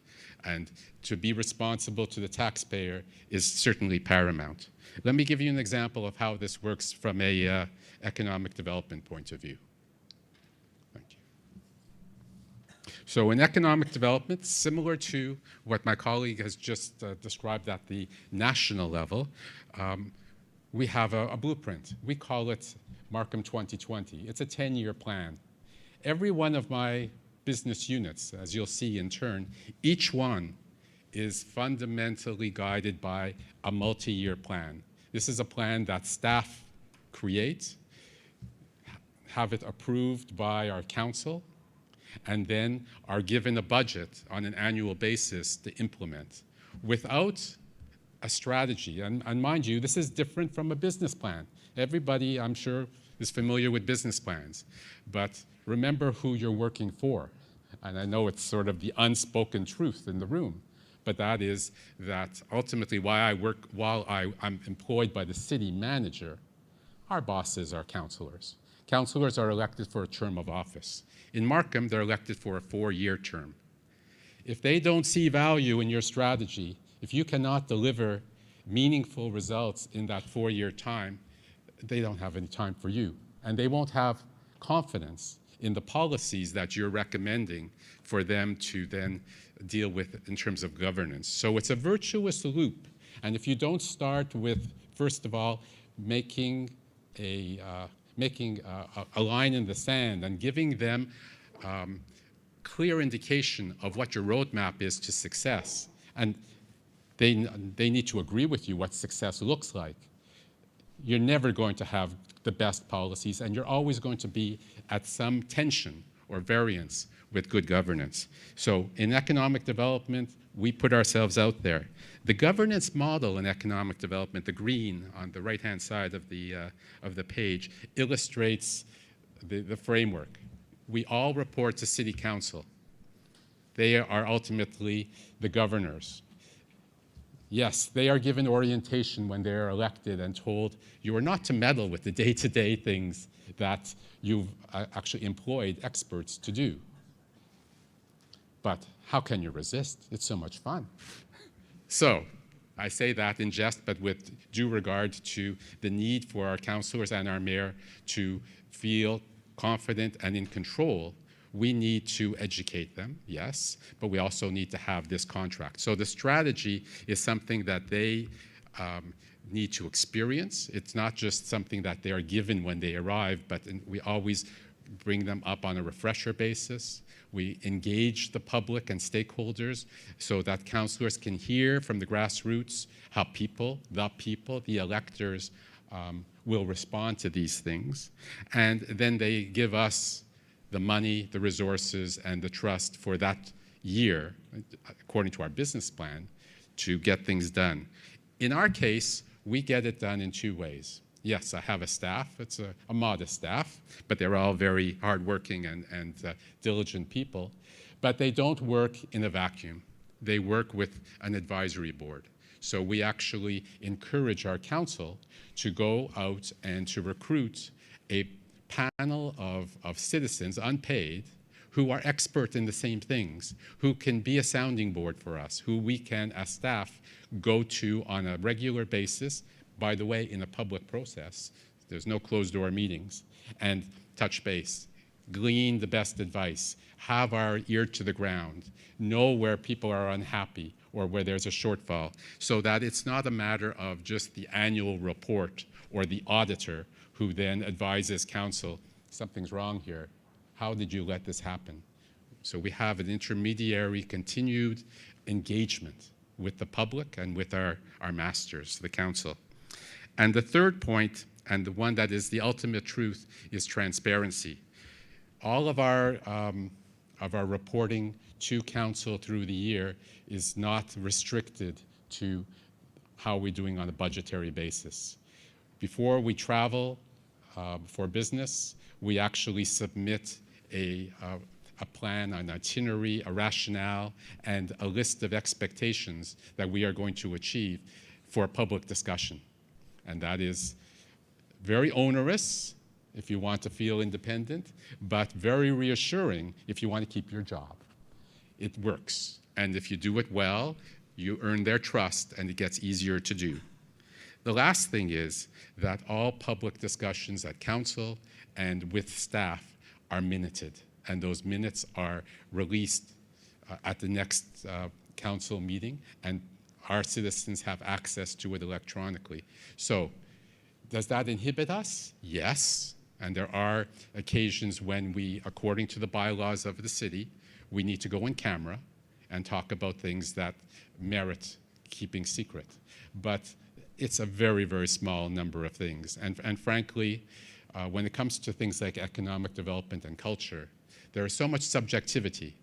And to be responsible to the taxpayer is certainly paramount. Let me give you an example of how this works from a economic development point of view. Thank you. So in economic development, similar to what my colleague has just described at the national level, we have a blueprint. We call it Markham 2020. It's a 10-year plan. Every one of my business units, as you'll see in turn, each one is fundamentally guided by a multi-year plan. This is a plan that staff create, have it approved by our council, and then are given a budget on an annual basis to implement. Without a strategy, and mind you, this is different from a business plan. Everybody, I'm sure, is familiar with business plans, but remember who you're working for. And I know it's sort of the unspoken truth in the room, but that is that ultimately while I'm employed by the city manager, our bosses are councillors. Councillors are elected for a term of office. In Markham, they're elected for a 4-year term. If they don't see value in your strategy, if you cannot deliver meaningful results in that 4-year time, they don't have any time for you. And they won't have confidence in the policies that you're recommending for them to then deal with in terms of governance. So it's a virtuous loop. And if you don't start with, first of all, making a line in the sand and giving them clear indication of what your roadmap is to success, and they need to agree with you what success looks like, you're never going to have the best policies, and you're always going to be at some tension or variance with good governance. So in economic development, we put ourselves out there. The governance model in economic development, the green on the right-hand side of the page, illustrates the framework. We all report to city council. They are ultimately the governors. Yes, they are given orientation when they're elected and told you are not to meddle with the day-to-day things that you've actually employed experts to do. But how can you resist? It's so much fun. So I say that in jest, but with due regard to the need for our councillors and our mayor to feel confident and in control. We need to educate them, yes, but we also need to have this contract. So the strategy is something that they need to experience. It's not just something that they are given when they arrive, but we always bring them up on a refresher basis. We engage the public and stakeholders so that councillors can hear from the grassroots how the electors will respond to these things. And then they give us the money, the resources, and the trust for that year, according to our business plan, to get things done. In our case, we get it done in two ways. Yes, I have a staff. It's a modest staff, but they're all very hardworking and diligent people. But they don't work in a vacuum. They work with an advisory board. So we actually encourage our council to go out and to recruit a panel of citizens, unpaid, who are expert in the same things, who can be a sounding board for us, who we can, as staff, go to on a regular basis, by the way, in a public process. There's no closed-door meetings, and touch base, glean the best advice, have our ear to the ground, know where people are unhappy or where there's a shortfall, so that it's not a matter of just the annual report or the auditor who then advises council, something's wrong here. How did you let this happen? So we have an intermediary continued engagement with the public and with our masters, the council. And the third point, and the one that is the ultimate truth, is transparency. All of our reporting to council through the year is not restricted to how we're doing on a budgetary basis. Before we travel for business, we actually submit a plan, an itinerary, a rationale, and a list of expectations that we are going to achieve for public discussion. And that is very onerous if you want to feel independent, but very reassuring if you want to keep your job. It works. And if you do it well, you earn their trust and it gets easier to do. The last thing is that all public discussions at council and with staff are minuted, and those minutes are released at the next council meeting, and our citizens have access to it electronically. So does that inhibit us? Yes, and there are occasions when we, according to the bylaws of the city, we need to go in camera and talk about things that merit keeping secret. But it's a very, very small number of things. And frankly, when it comes to things like economic development and culture, there is so much subjectivity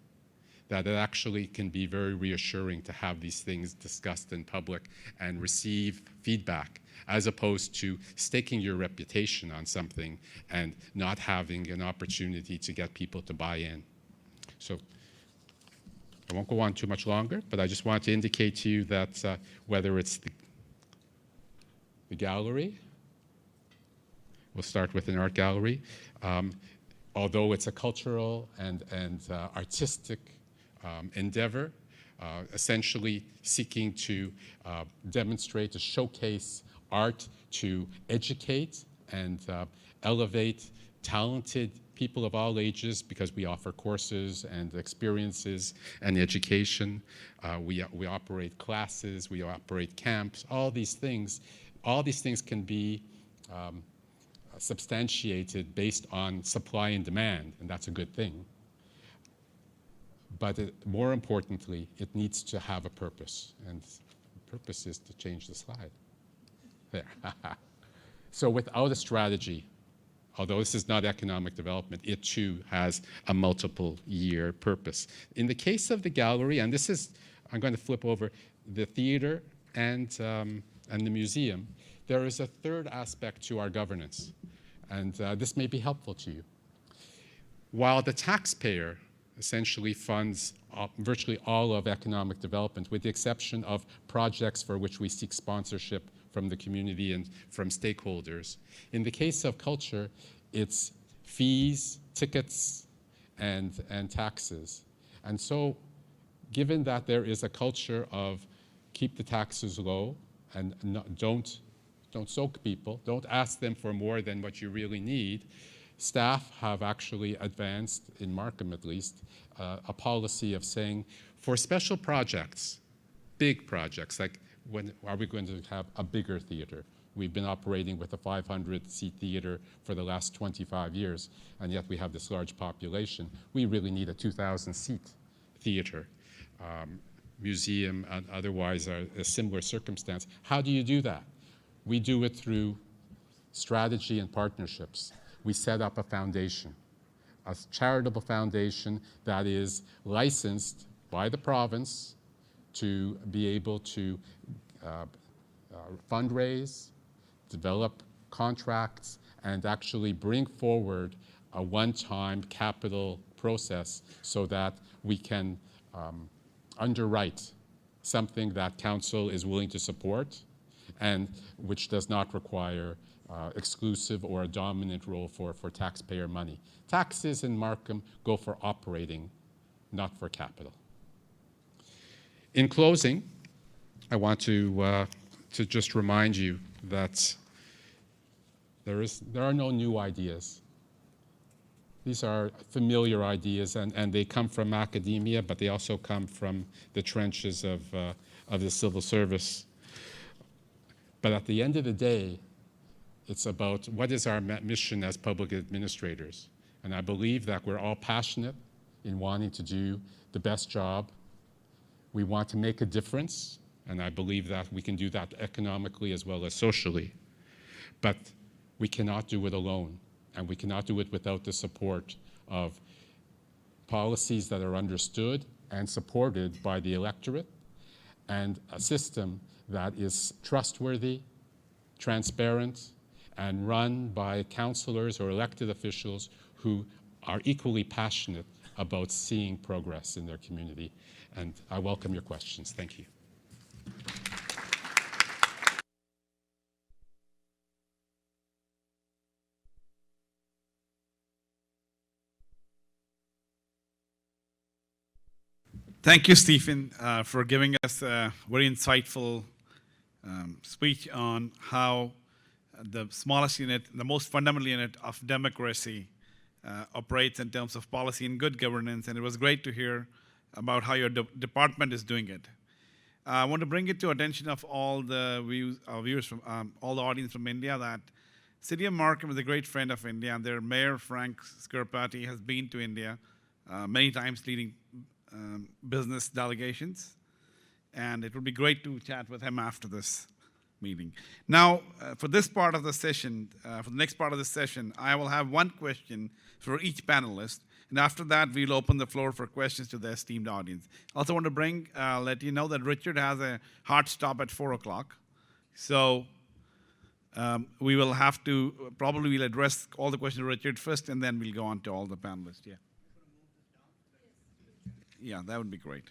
that it actually can be very reassuring to have these things discussed in public and receive feedback, as opposed to staking your reputation on something and not having an opportunity to get people to buy in. So I won't go on too much longer, but I just want to indicate to you that whether it's the gallery, we'll start with an art gallery, although it's a cultural and artistic endeavor, essentially seeking to demonstrate, to showcase art, to educate and elevate talented people of all ages, because we offer courses and experiences and education. We operate classes, we operate camps, all these things can be substantiated based on supply and demand, and that's a good thing. But more importantly, it needs to have a purpose, and the purpose is to change the slide. There. So without a strategy, although this is not economic development, it too has a multiple year purpose. In the case of the gallery, and this is, I'm going to flip over, the theater and the museum, there is a third aspect to our governance, and this may be helpful to you. While the taxpayer essentially funds virtually all of economic development, with the exception of projects for which we seek sponsorship from the community and from stakeholders. In the case of culture, it's fees, tickets, and taxes. And so, given that there is a culture of keep the taxes low and don't soak people, don't ask them for more than what you really need, staff have actually advanced, in Markham at least, a policy of saying, for special projects, big projects, like when are we going to have a bigger theater? We've been operating with a 500-seat theater for the last 25 years, and yet we have this large population. We really need a 2,000-seat theater. Museum and otherwise are a similar circumstance. How do you do that? We do it through strategy and partnerships. We set up a foundation, a charitable foundation that is licensed by the province to be able to fundraise, develop contracts, and actually bring forward a one-time capital process so that we can underwrite something that council is willing to support and which does not require exclusive or a dominant role for taxpayer money. Taxes in Markham go for operating, not for capital. In closing, I want to just remind you that there are no new ideas. These are familiar ideas, and they come from academia, but they also come from the trenches of the civil service. But at the end of the day, it's about what is our mission as public administrators. And I believe that we're all passionate in wanting to do the best job. We want to make a difference, and I believe that we can do that economically as well as socially. But we cannot do it alone, and we cannot do it without the support of policies that are understood and supported by the electorate, and a system that is trustworthy, transparent, and run by councillors or elected officials who are equally passionate about seeing progress in their community. And I welcome your questions. Thank you. Thank you, Stephen, for giving us a very insightful speech on how the smallest unit, the most fundamental unit of democracy operates in terms of policy and good governance. And it was great to hear about how your department is doing it. I want to bring it to attention of all the viewers from all the audience from India that City of Markham is a great friend of India, and their mayor, Frank Scarpati, has been to India many times leading business delegations, and it would be great to chat with him after this meeting. Now, for this part of the session, for the next part of the session, I will have one question for each panelist, and after that, we'll open the floor for questions to the esteemed audience. Also want to let you know that Richard has a hard stop at 4 o'clock, so we will have to, probably we'll address all the questions to Richard first, and then we'll go on to all the panelists, yeah. Yeah, that would be great.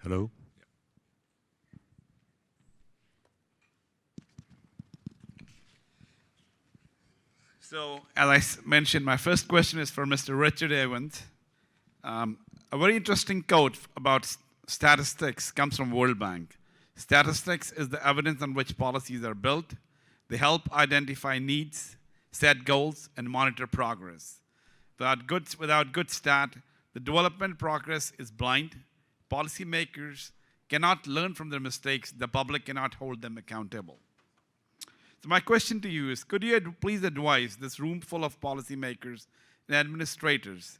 Hello? So, as I mentioned, my first question is for Mr. Richard Evans. A very interesting quote about statistics comes from World Bank. Statistics is the evidence on which policies are built. They help identify needs, set goals, and monitor progress. Without good stat, the development progress is blind. Policymakers cannot learn from their mistakes, the public cannot hold them accountable. So my question to you is, could you please advise this room full of policymakers and administrators,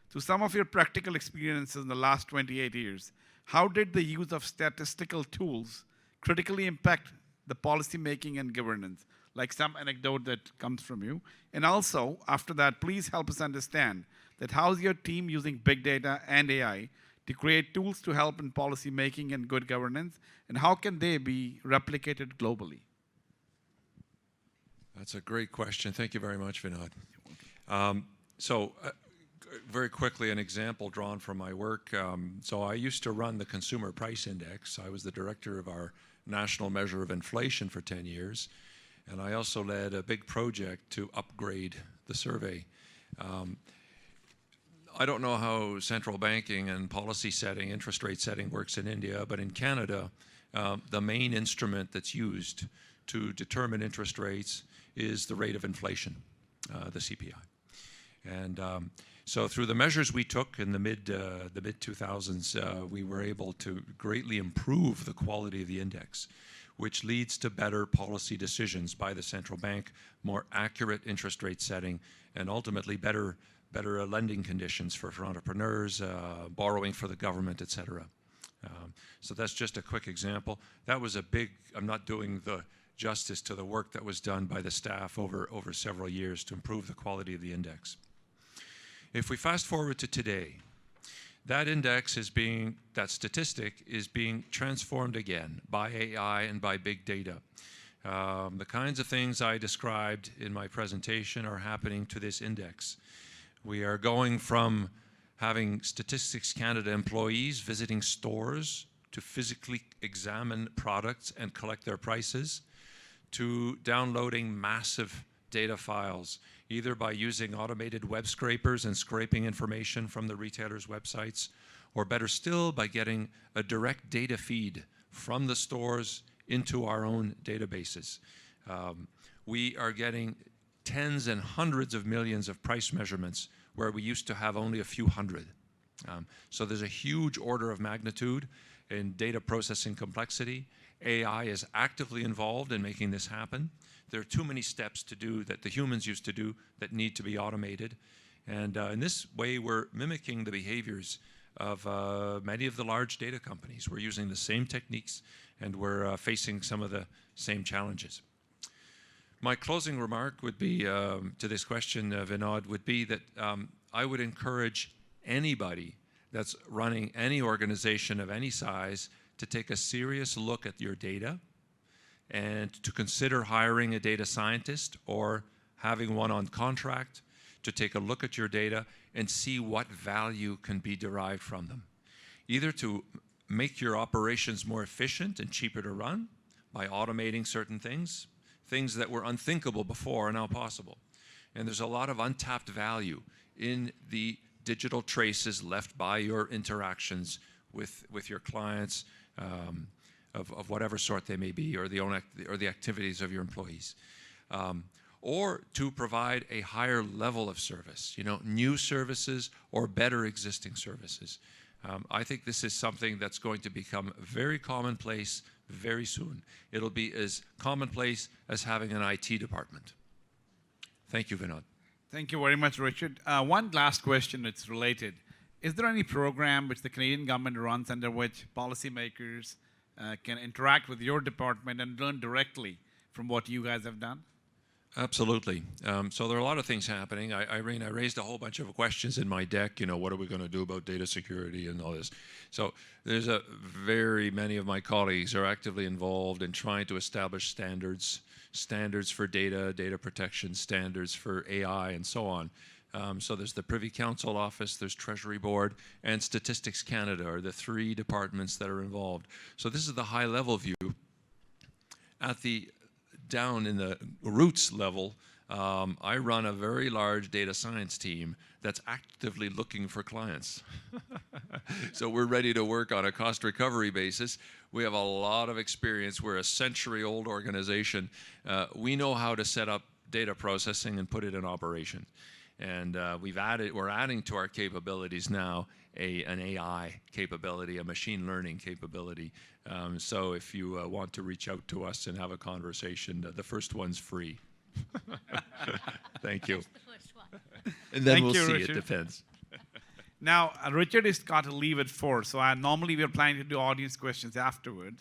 through some of your practical experiences in the last 28 years, how did the use of statistical tools critically impact the policy making and governance? Like some anecdote that comes from you. And also, after that, please help us understand that how's your team using big data and AI to create tools to help in policy making and good governance, and how can they be replicated globally? That's a great question. Thank you very much, Vinod. Very quickly, an example drawn from my work. So I used to run the Consumer Price Index. I was the director of our national measure of inflation for 10 years. And I also led a big project to upgrade the survey. I don't know how central banking and policy setting, interest rate setting works in India, but in Canada, the main instrument that's used to determine interest rates is the rate of inflation, the CPI. And so through the measures we took in the mid 2000s, we were able to greatly improve the quality of the index, which leads to better policy decisions by the central bank, more accurate interest rate setting, and ultimately better lending conditions for entrepreneurs, borrowing for the government, et cetera. So that's just a quick example. That was a big, I'm not doing the justice to the work that was done by the staff over several years to improve the quality of the index. If we fast forward to today, that index is being, that statistic is being transformed again by AI and by big data. The kinds of things I described in my presentation are happening to this index. We are going from having Statistics Canada employees visiting stores to physically examine products and collect their prices, to downloading massive data files, either by using automated web scrapers and scraping information from the retailers' websites, or better still, by getting a direct data feed from the stores into our own databases. We are getting tens and hundreds of millions of price measurements where we used to have only a few hundred. So there's a huge order of magnitude in data processing complexity. AI is actively involved in making this happen. There are too many steps to do that the humans used to do that need to be automated. And in this way, we're mimicking the behaviors of many of the large data companies. We're using the same techniques, and we're facing some of the same challenges. My closing remark would be to this question, Vinod, would be that I would encourage anybody that's running any organization of any size to take a serious look at your data and to consider hiring a data scientist or having one on contract to take a look at your data and see what value can be derived from them. Either to make your operations more efficient and cheaper to run by automating certain things, things that were unthinkable before are now possible. And there's a lot of untapped value in the digital traces left by your interactions with your clients, of whatever sort they may be, or the activities of your employees. Or to provide a higher level of service, new services or better existing services. I think this is something that's going to become very commonplace very soon. It'll be as commonplace as having an IT department. Thank you, Vinod. Thank you very much, Richard. One last question that's related. Is there any program which the Canadian government runs under which policymakers can interact with your department and learn directly from what you guys have done? Absolutely. So there are a lot of things happening. Irene, I raised a whole bunch of questions in my deck. What are we going to do about data security and all this? So there's very many of my colleagues are actively involved in trying to establish standards for data protection, standards for AI, and so on. So there's the Privy Council Office, there's Treasury Board, and Statistics Canada are the three departments that are involved. So this is the high-level view. At the down in the roots level, I run a very large data science team that's actively looking for clients. So we're ready to work on a cost recovery basis. We have a lot of experience. We're a century-old organization. We know how to set up data processing and put it in operation. And we're adding to our capabilities now an AI capability, a machine learning capability. So if you want to reach out to us and have a conversation, the first one's free. Thank you. And then Thank we'll you, see. Richard. It depends. Now, Richard is got to leave at 4, so normally we're planning to do audience questions afterward.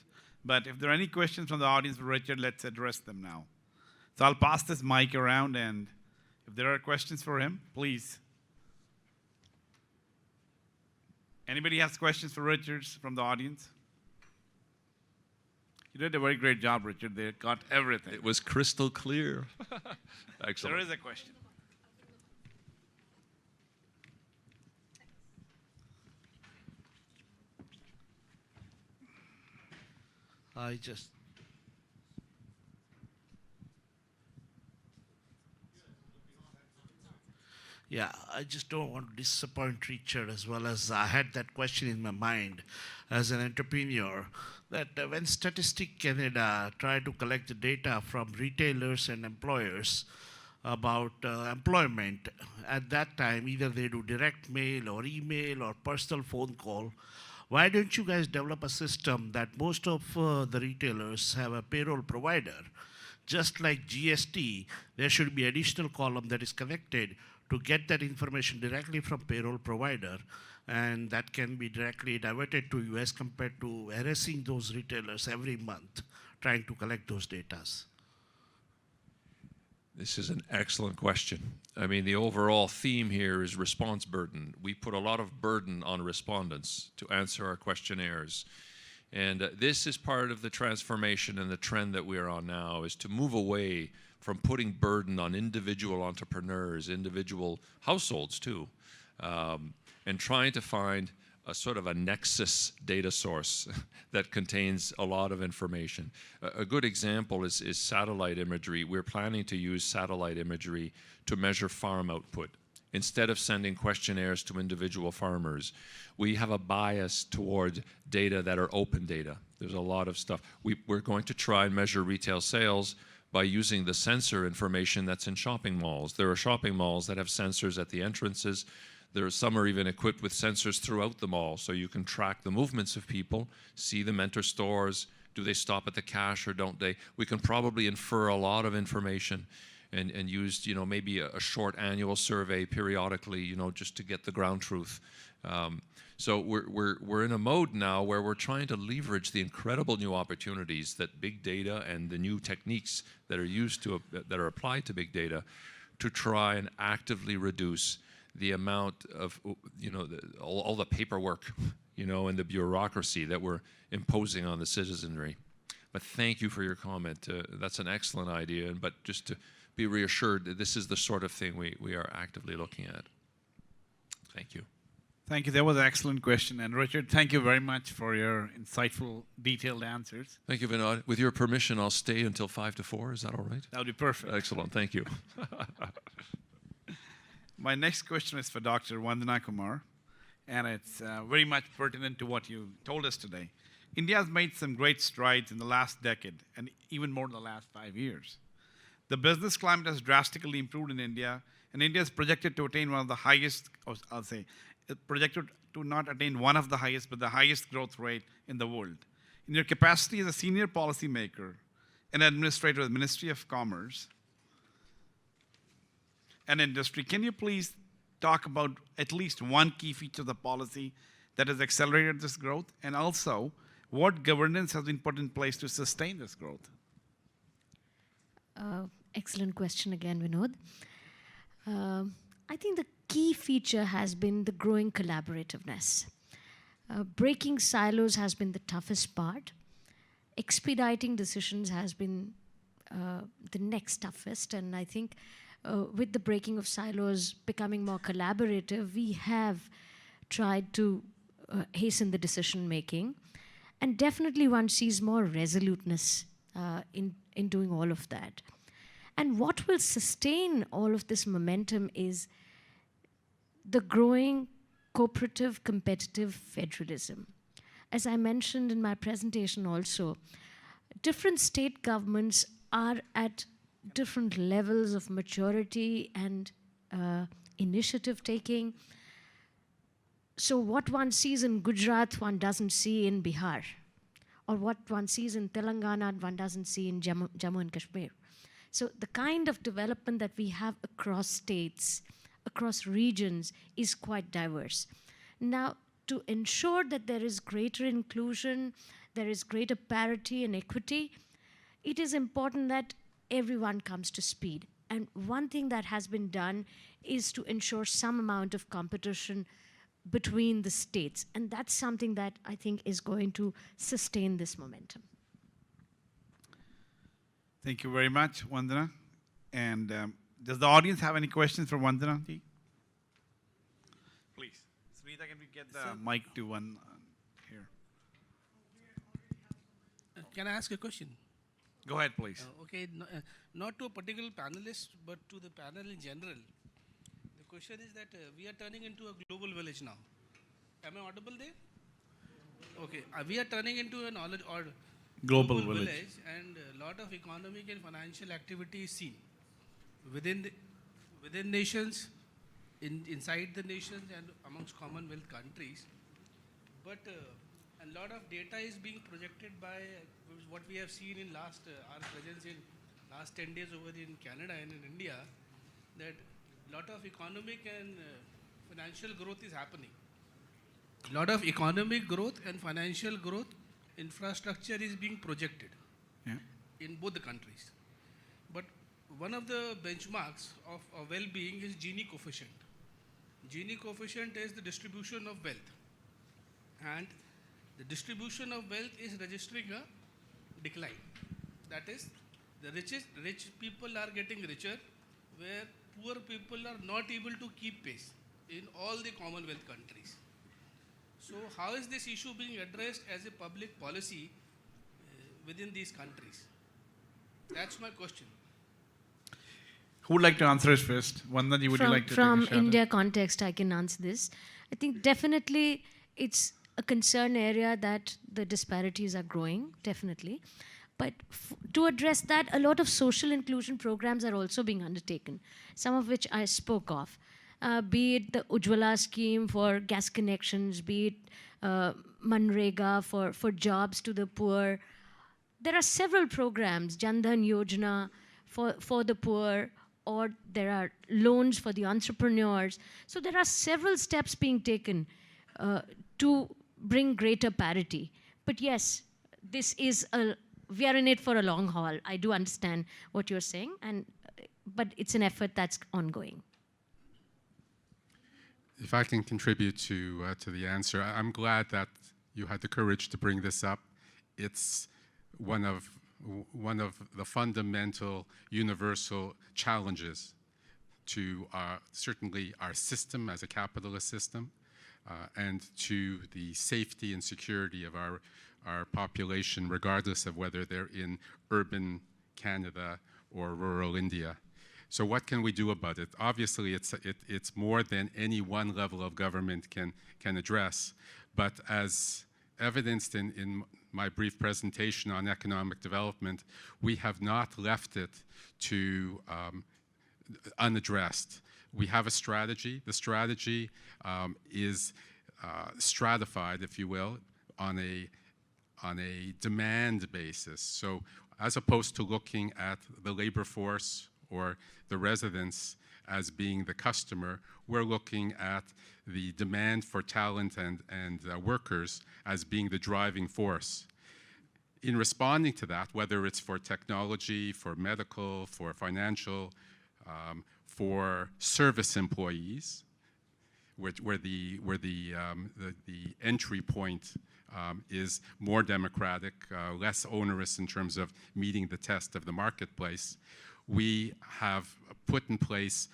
But if there are any questions from the audience for Richard, let's address them now. So I'll pass this mic around, and if there are questions for him, please. Anybody has questions for Richard from the audience? You did a very great job, Richard. They got everything. It was crystal clear. Excellent. There is a question. I just don't want to disappoint Richard, as well as I had that question in my mind as an entrepreneur, that when Statistic Canada tried to collect the data from retailers and employers about employment, at that time, either they do direct mail or email or personal phone call. Why don't you guys develop a system that most of the retailers have a payroll provider? Just like GST, there should be additional column that is connected to get that information directly from payroll provider, and that can be directly diverted to you as compared to harassing those retailers every month trying to collect those data. This is an excellent question. I mean, the overall theme here is response burden. We put a lot of burden on respondents to answer our questionnaires. And this is part of the transformation and the trend that we are on now, is to move away from putting burden on individual entrepreneurs, individual households too, and trying to find a sort of a nexus data source that contains a lot of information. A good example is satellite imagery. We're planning to use satellite imagery to measure farm output. Instead of sending questionnaires to individual farmers, we have a bias toward data that are open data. There's a lot of stuff. We're going to try and measure retail sales by using the sensor information that's in shopping malls. There are shopping malls that have sensors at the entrances. Some are even equipped with sensors throughout the mall, so you can track the movements of people, see them enter stores. Do they stop at the cash or don't they? We can probably infer a lot of information and use, maybe a short annual survey periodically, just to get the ground truth. So we're in a mode now where we're trying to leverage the incredible new opportunities that big data and the new techniques that are applied to big data to try and actively reduce the amount of, all the paperwork, and the bureaucracy that we're imposing on the citizenry. But thank you for your comment. That's an excellent idea. But just to be reassured that this is the sort of thing we are actively looking at. Thank you. Thank you. That was an excellent question. And Richard, thank you very much for your insightful, detailed answers. Thank you, Vinod. With your permission, I'll stay until 5 to 4. Is that all right? That would be perfect. Excellent. Thank you. My next question is for Dr. Vandana Kumar, and it's very much pertinent to what you told us today. India has made some great strides in the last decade, and even more in the last 5 years. The business climate has drastically improved in India, and India is projected to attain one of the highest, or I'll say, projected to not attain one of the highest, but the highest growth rate in the world. In your capacity as a senior policymaker and administrator of the Ministry of Commerce and Industry, can you please talk about at least one key feature of the policy that has accelerated this growth, and also what governance has been put in place to sustain this growth? Excellent question again, Vinod. I think the key feature has been the growing collaborativeness. Breaking silos has been the toughest part. Expediting decisions has been the next toughest, and I think with the breaking of silos becoming more collaborative, we have tried to hasten the decision making, and definitely one sees more resoluteness in doing all of that. And what will sustain all of this momentum is the growing cooperative, competitive federalism. As I mentioned in my presentation also, different state governments are at different levels of maturity and initiative taking. So what one sees in Gujarat, one doesn't see in Bihar. Or what one sees in Telangana, one doesn't see in Jammu and Kashmir. So the kind of development that we have across states, across regions, is quite diverse. Now, to ensure that there is greater inclusion, there is greater parity and equity, it is important that everyone comes to speed. And one thing that has been done is to ensure some amount of competition between the states. And that's something that I think is going to sustain this momentum. Thank you very much, Vandana. And does the audience have any questions for Vandana? Please. Sunita, can we get the mic to one here? Can I ask a question? Go ahead, please. Okay, not to a particular panelist, but to the panel in general. The question is that we are turning into a global village now. Am I audible there? Okay, we are turning into a knowledge or Global village. and a lot of economic and financial activity is seen within nations, inside the nations, and amongst Commonwealth countries. But a lot of data is being projected by what we have seen in our presence in last 10 days over in Canada and in India, that a lot of economic and financial growth is happening. A lot of economic growth and financial growth infrastructure is being projected in both the countries. But one of the benchmarks of well-being is Gini coefficient. Gini coefficient is the distribution of wealth. And the distribution of wealth is registering a decline. That is, the rich people are getting richer, where poor people are not able to keep pace in all the Commonwealth countries. So how is this issue being addressed as a public policy within these countries? That's my question. Who would like to answer it first? Vandana, would you like to From take a shot? India context, I can answer this. I think definitely it's a concern area that the disparities are growing, definitely. But to address that, a lot of social inclusion programs are also being undertaken, some of which I spoke of. Be it the Ujjwala scheme for gas connections, be it Manrega for jobs to the poor. There are several programs, Jan Dhan Yojana for the poor, or there are loans for the entrepreneurs. So there are several steps being taken to bring greater parity. But yes, we are in it for a long haul. I do understand what you're saying, but it's an effort that's ongoing. If I can contribute to the answer, I'm glad that you had the courage to bring this up. It's one of the fundamental universal challenges to certainly our system as a capitalist system, and to the safety and security of our population, regardless of whether they're in urban Canada or rural India. So what can we do about it? Obviously, it's more than any one level of government can address. But as evidenced in my brief presentation on economic development, we have not left it to unaddressed. We have a strategy. The strategy is stratified, if you will, on a demand basis. So as opposed to looking at the labor force or the residents as being the customer, we're looking at the demand for talent and workers as being the driving force. In responding to that, whether it's for technology, for medical, for financial, for service employees, where the entry point is more democratic, less onerous in terms of meeting the test of the marketplace, we have put in place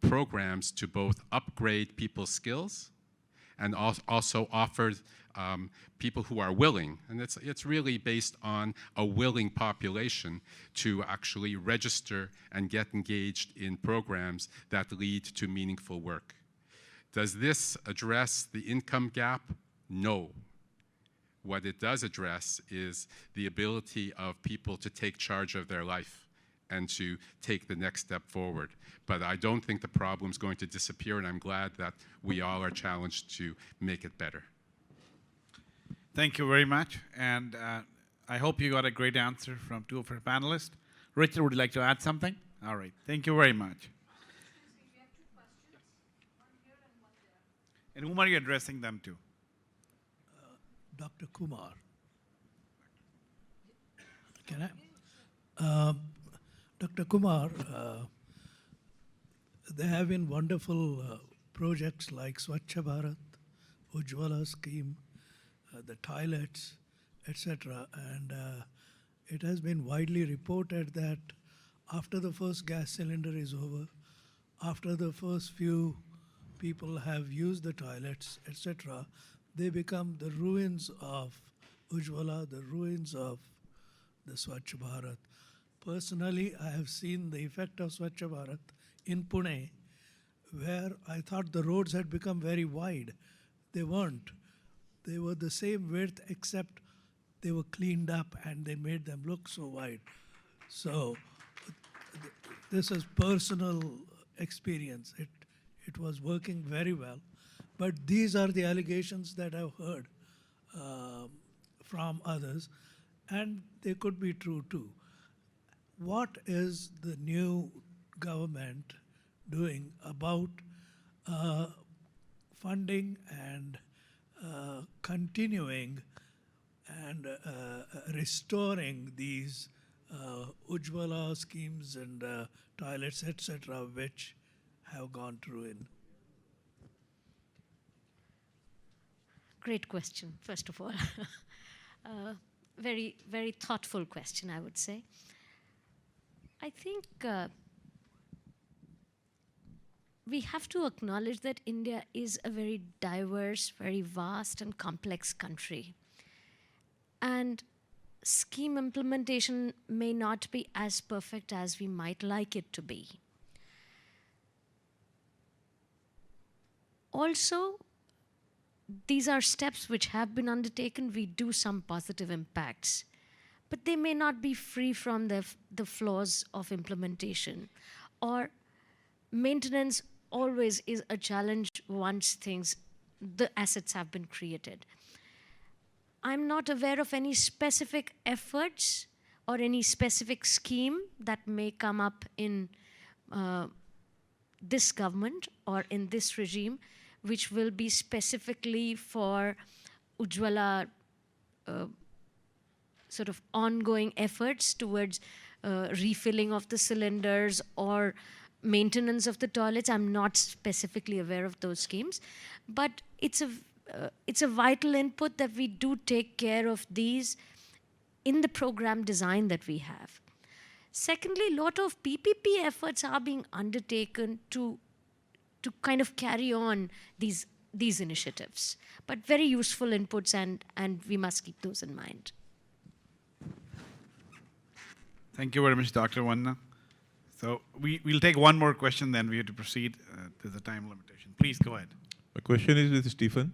programs to both upgrade people's skills and also offered people who are willing, and it's really based on a willing population to actually register and get engaged in programs that lead to meaningful work. Does this address the income gap? No. What it does address is the ability of people to take charge of their life and to take the next step forward. But I don't think the problem's going to disappear, and I'm glad that we all are challenged to make it better. Thank you very much. And I hope you got a great answer from two of our panelists. Richard, would you like to add something? All right. Thank you very much. And whom are you addressing them to? Dr. Kumar. Can I? Dr. Kumar, there have been wonderful projects like Swachh Bharat, Ujjwala scheme, the toilets, etc. And it has been widely reported that after the first gas cylinder is over, after the first few people have used the toilets, etc., they become the ruins of Ujjwala, the ruins of the Swachh Bharat. Personally, I have seen the effect of Swachh Bharat in Pune, where I thought the roads had become very wide. They weren't. They were the same width, except they were cleaned up and they made them look so wide. So this is personal experience. It was working very well. But these are the allegations that I've heard from others, and they could be true too. What is the new government doing about funding and continuing and restoring these Ujjwala schemes and toilets, etc., which have gone to ruin? Great question, first of all. Very, very thoughtful question, I would say. I think we have to acknowledge that India is a very diverse, very vast and complex country. And scheme implementation may not be as perfect as we might like it to be. Also, these are steps which have been undertaken. We do some positive impacts, but they may not be free from the flaws of implementation. Or maintenance always is a challenge once the assets have been created. I'm not aware of any specific efforts or any specific scheme that may come up in this government or in this regime, which will be specifically for Ujjwala sort of ongoing efforts towards refilling of the cylinders or maintenance of the toilets. I'm not specifically aware of those schemes, but it's a vital input that we do take care of these in the program design that we have. Secondly, a lot of PPP efforts are being undertaken to kind of carry on these initiatives, but very useful inputs, and we must keep those in mind. Thank you very much, Dr. Vanna. So we'll take one more question, then we have to proceed. There's a time limitation. Please go ahead. My question is with Stephen.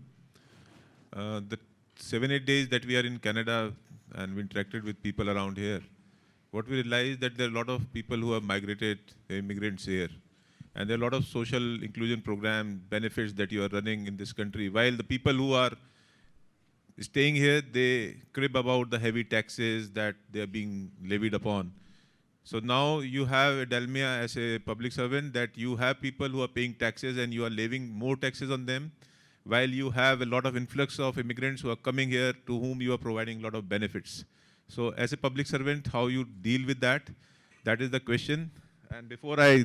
The 7-8 days that we are in Canada and we interacted with people around here, what we realized that there are a lot of people who have migrated, immigrants here. And there are a lot of social inclusion program benefits that you are running in this country. While the people who are staying here, they crib about the heavy taxes that they are being levied upon. So now you have a Dalmia as a public servant that you have people who are paying taxes and you are levying more taxes on them, while you have a lot of influx of immigrants who are coming here to whom you are providing a lot of benefits. So as a public servant, how you deal with that? That is the question. And before I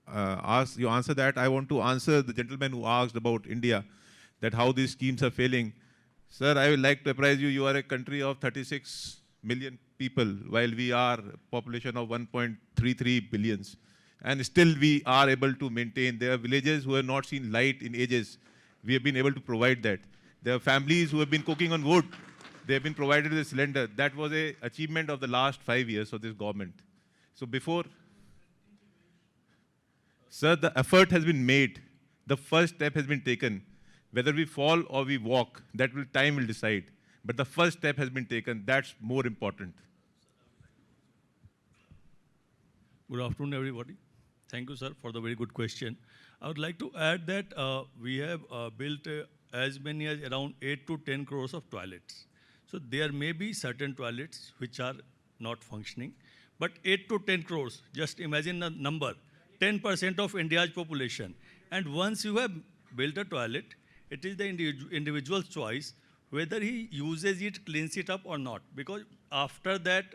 ask you answer that, I want to answer the gentleman who asked about India, that how these schemes are failing. Sir, I would like to apprise you, you are a country of 36 million people, while we are a population of 1.33 billions. And still we are able to maintain. There are villages who have not seen light in ages. We have been able to provide that. There are families who have been cooking on wood. They have been provided with a cylinder. That was an achievement of the last 5 years of this government. So before, sir, the effort has been made. The first step has been taken. Whether we fall or we walk, time will decide. But the first step has been taken. That's more important. Good afternoon, everybody. Thank you, sir, for the very good question. I would like to add that we have built as many as around 8 to 10 crores of toilets. So there may be certain toilets which are not functioning, but 8 to 10 crores, just imagine the number, 10% of India's population. And once you have built a toilet, it is the individual's choice whether he uses it, cleans it up or not. Because after that,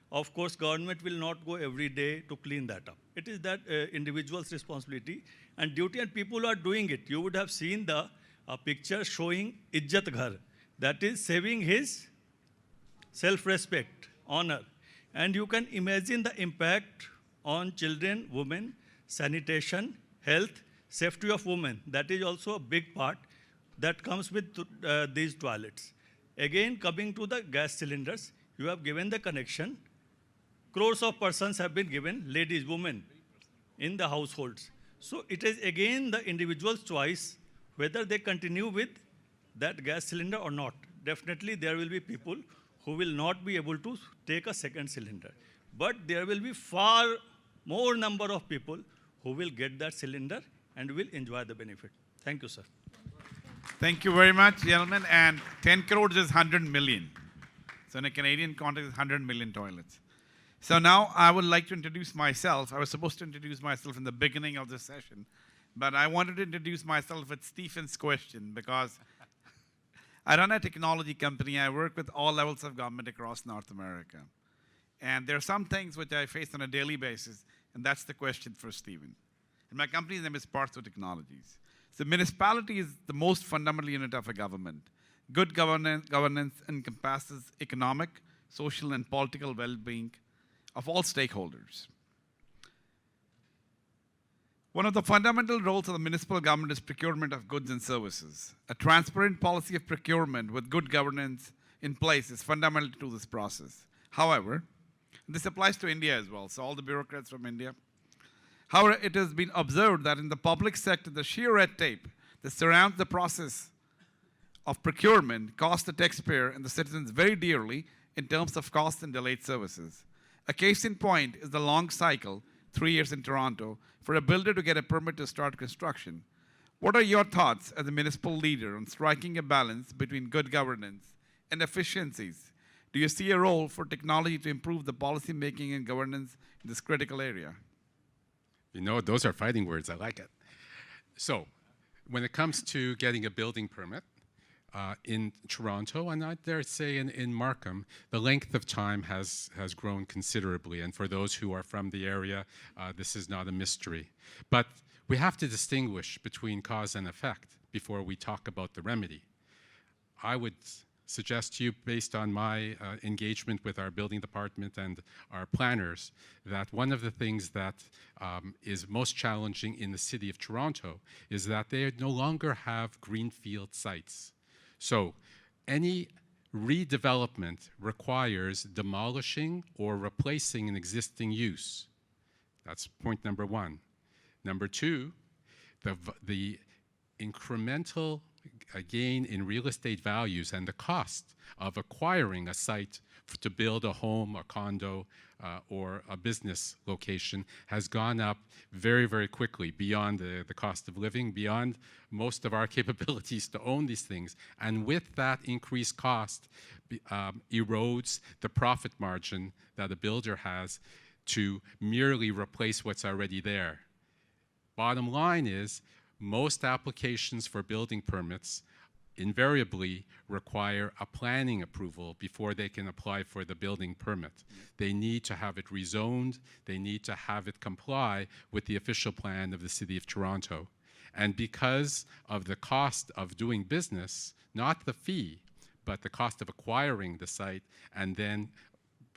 of course, government will not go every day to clean that up. It is that individual's responsibility and duty, and people are doing it. You would have seen the picture showing Ijjat Ghar, that is saving his self-respect, honor. And you can imagine the impact on children, women, sanitation, health, safety of women. That is also a big part that comes with these toilets. Again, coming to the gas cylinders, you have given the connection. Crores of persons have been given, ladies, women, in the households. So it is again the individual's choice whether they continue with that gas cylinder or not. Definitely there will be people who will not be able to take a second cylinder. But there will be far more number of people who will get that cylinder and will enjoy the benefit. Thank you, sir. Thank you very much, gentlemen. And 10 crores is 100 million. So in a Canadian context, 100 million toilets. So now I would like to introduce myself. I was supposed to introduce myself in the beginning of this session, but I wanted to introduce myself with Stephen's question because I run a technology company. I work with all levels of government across North America. And there are some things which I face on a daily basis, and that's the question for Stephen. And my company's name is Partho Technologies. So municipality is the most fundamental unit of a government. Good governance encompasses economic, social, and political well-being of all stakeholders. One of the fundamental roles of the municipal government is procurement of goods and services. A transparent policy of procurement with good governance in place is fundamental to this process. However, this applies to India as well, so all the bureaucrats from India. However, it has been observed that in the public sector, the sheer red tape that surrounds the process of procurement costs the taxpayer and the citizens very dearly in terms of costs and delayed services. A case in point is the long cycle, 3 years in Toronto, for a builder to get a permit to start construction. What are your thoughts as a municipal leader on striking a balance between good governance and efficiencies? Do you see a role for technology to improve the policy making and governance in this critical area? You know, those are fighting words. I like it. So, when it comes to getting a building permit, in Toronto, and I dare say in Markham, the length of time has grown considerably. And for those who are from the area, this is not a mystery. But we have to distinguish between cause and effect before we talk about the remedy. I would suggest to you, based on my engagement with our building department and our planners, that one of the things that is most challenging in the city of Toronto is that they no longer have greenfield sites. So any redevelopment requires demolishing or replacing an existing use. That's point number one. Number two, the incremental gain in real estate values and the cost of acquiring a site to build a home, a condo, or a business location has gone up very, very quickly beyond the cost of living, beyond most of our capabilities to own these things. And with that increased cost erodes the profit margin that a builder has to merely replace what's already there. Bottom line is, most applications for building permits invariably require a planning approval before they can apply for the building permit. They need to have it rezoned. They need to have it comply with the official plan of the City of Toronto. And because of the cost of doing business, not the fee, but the cost of acquiring the site and then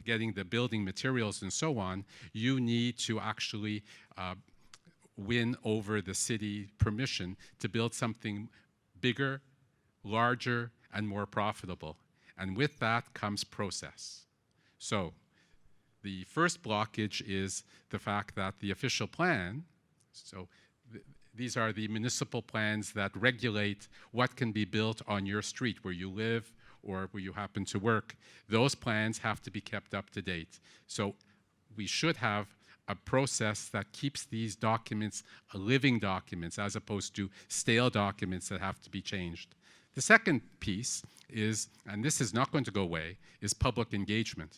getting the building materials and so on, you need to actually win over the city permission to build something bigger, larger, and more profitable. And with that comes process. So the first blockage is the fact that the official plan, so these are the municipal plans that regulate what can be built on your street where you live or where you happen to work. Those plans have to be kept up to date. So we should have a process that keeps these documents living documents as opposed to stale documents that have to be changed. The second piece is, and this is not going to go away, is public engagement.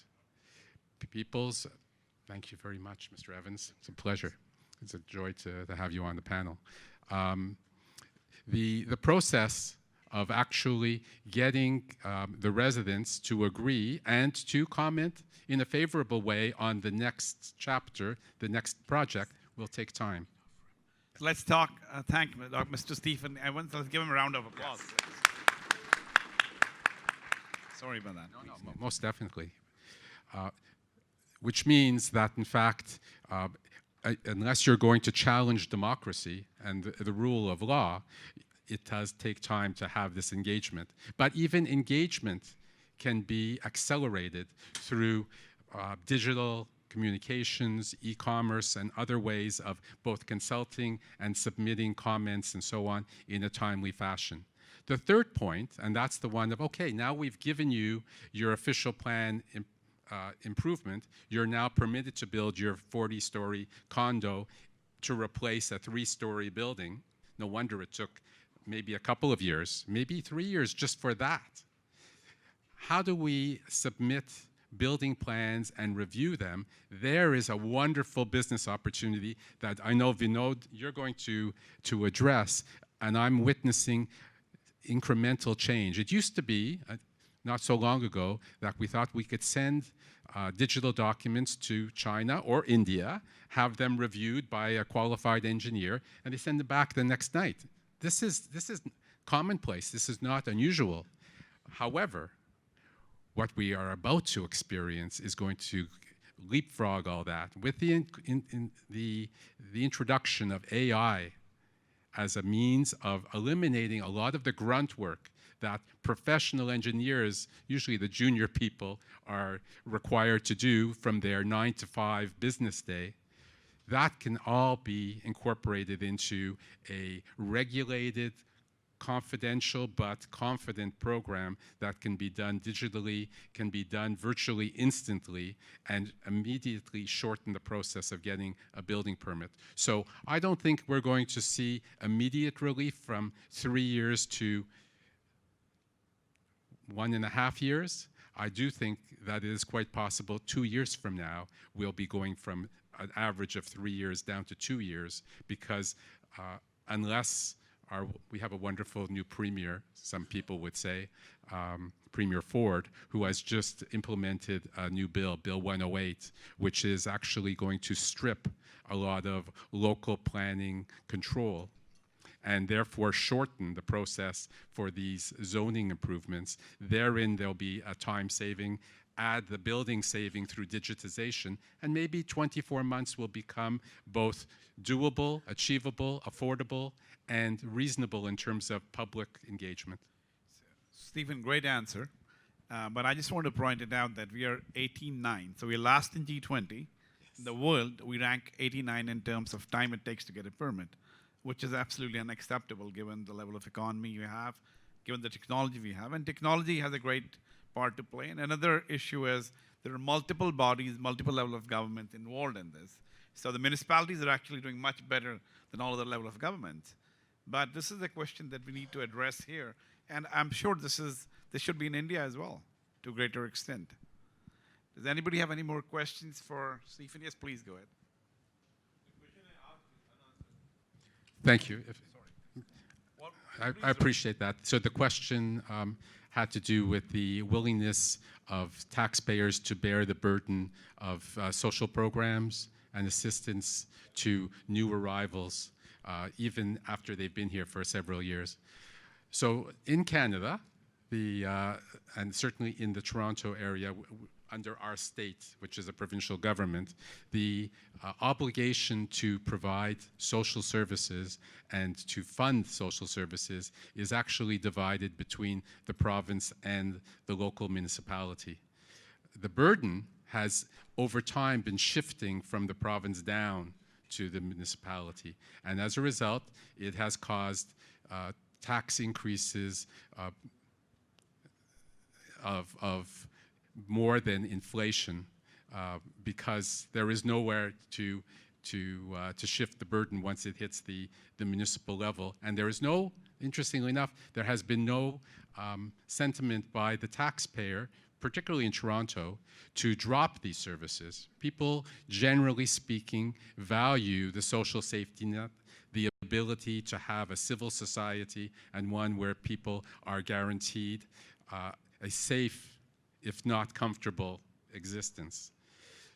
Thank you very much, Mr. Evans. It's a pleasure. It's a joy to have you on the panel. The process of actually getting the residents to agree and to comment in a favorable way on the next chapter, the next project, will take time. Let's thank Mr. Stephen Evans. Let's give him a round of applause. Sorry about that. No, most definitely. Which means that, in fact, unless you're going to challenge democracy and the rule of law, it does take time to have this engagement. But even engagement can be accelerated through digital communications, e-commerce, and other ways of both consulting and submitting comments and so on in a timely fashion. The third point, and that's the one of, okay, now we've given you your official plan improvement, you're now permitted to build your 40-story condo to replace a 3-story building. No wonder it took maybe a couple of years, maybe 3 years just for that. How do we submit building plans and review them? There is a wonderful business opportunity that I know, Vinod, you're going to address, and I'm witnessing incremental change. It used to be, not so long ago, that we thought we could send digital documents to China or India, have them reviewed by a qualified engineer, and they send them back the next night. This is commonplace. This is not unusual. However, what we are about to experience is going to leapfrog all that. With the introduction of AI as a means of eliminating a lot of the grunt work that professional engineers, usually the junior people, are required to do from their 9-to-5 business day, that can all be incorporated into a regulated, confidential but confident program that can be done digitally, can be done virtually instantly, and immediately shorten the process of getting a building permit. So I don't think we're going to see immediate relief from 3 years to 1.5 years. I do think that it is quite possible 2 years from now we'll be going from an average of 3 years down to 2 years, because unless we have a wonderful new premier, some people would say, Premier Ford, who has just implemented a new bill, Bill 108, which is actually going to strip a lot of local planning control and therefore shorten the process for these zoning improvements. Therein, there'll be a time saving, add the building saving through digitization, and maybe 24 months will become both doable, achievable, affordable, and reasonable in terms of public engagement. Stephen, great answer. But I just want to point it out that we are 18-9. So we're last in G20. Yes. In the world, we rank 89 in terms of time it takes to get a permit, which is absolutely unacceptable given the level of economy we have, given the technology we have. And technology has a great part to play. And another issue is there are multiple bodies, multiple levels of government involved in this. So the municipalities are actually doing much better than all other levels of government. But this is a question that we need to address here. And I'm sure this should be in India as well, to a greater extent. Does anybody have any more questions for Stephen? Yes, please go ahead. Thank you. I appreciate that. So the question had to do with the willingness of taxpayers to bear the burden of social programs and assistance to new arrivals, even after they've been here for several years. So in Canada, and certainly in the Toronto area, under our state, which is a provincial government, the obligation to provide social services and to fund social services is actually divided between the province and the local municipality. The burden has, over time, been shifting from the province down to the municipality. And as a result, it has caused tax increases of more than inflation because there is nowhere to shift the burden once it hits the municipal level. And there is no, interestingly enough, there has been no sentiment by the taxpayer, particularly in Toronto, to drop these services. People, generally speaking, value the social safety net, the ability to have a civil society and one where people are guaranteed a safe, if not comfortable, existence.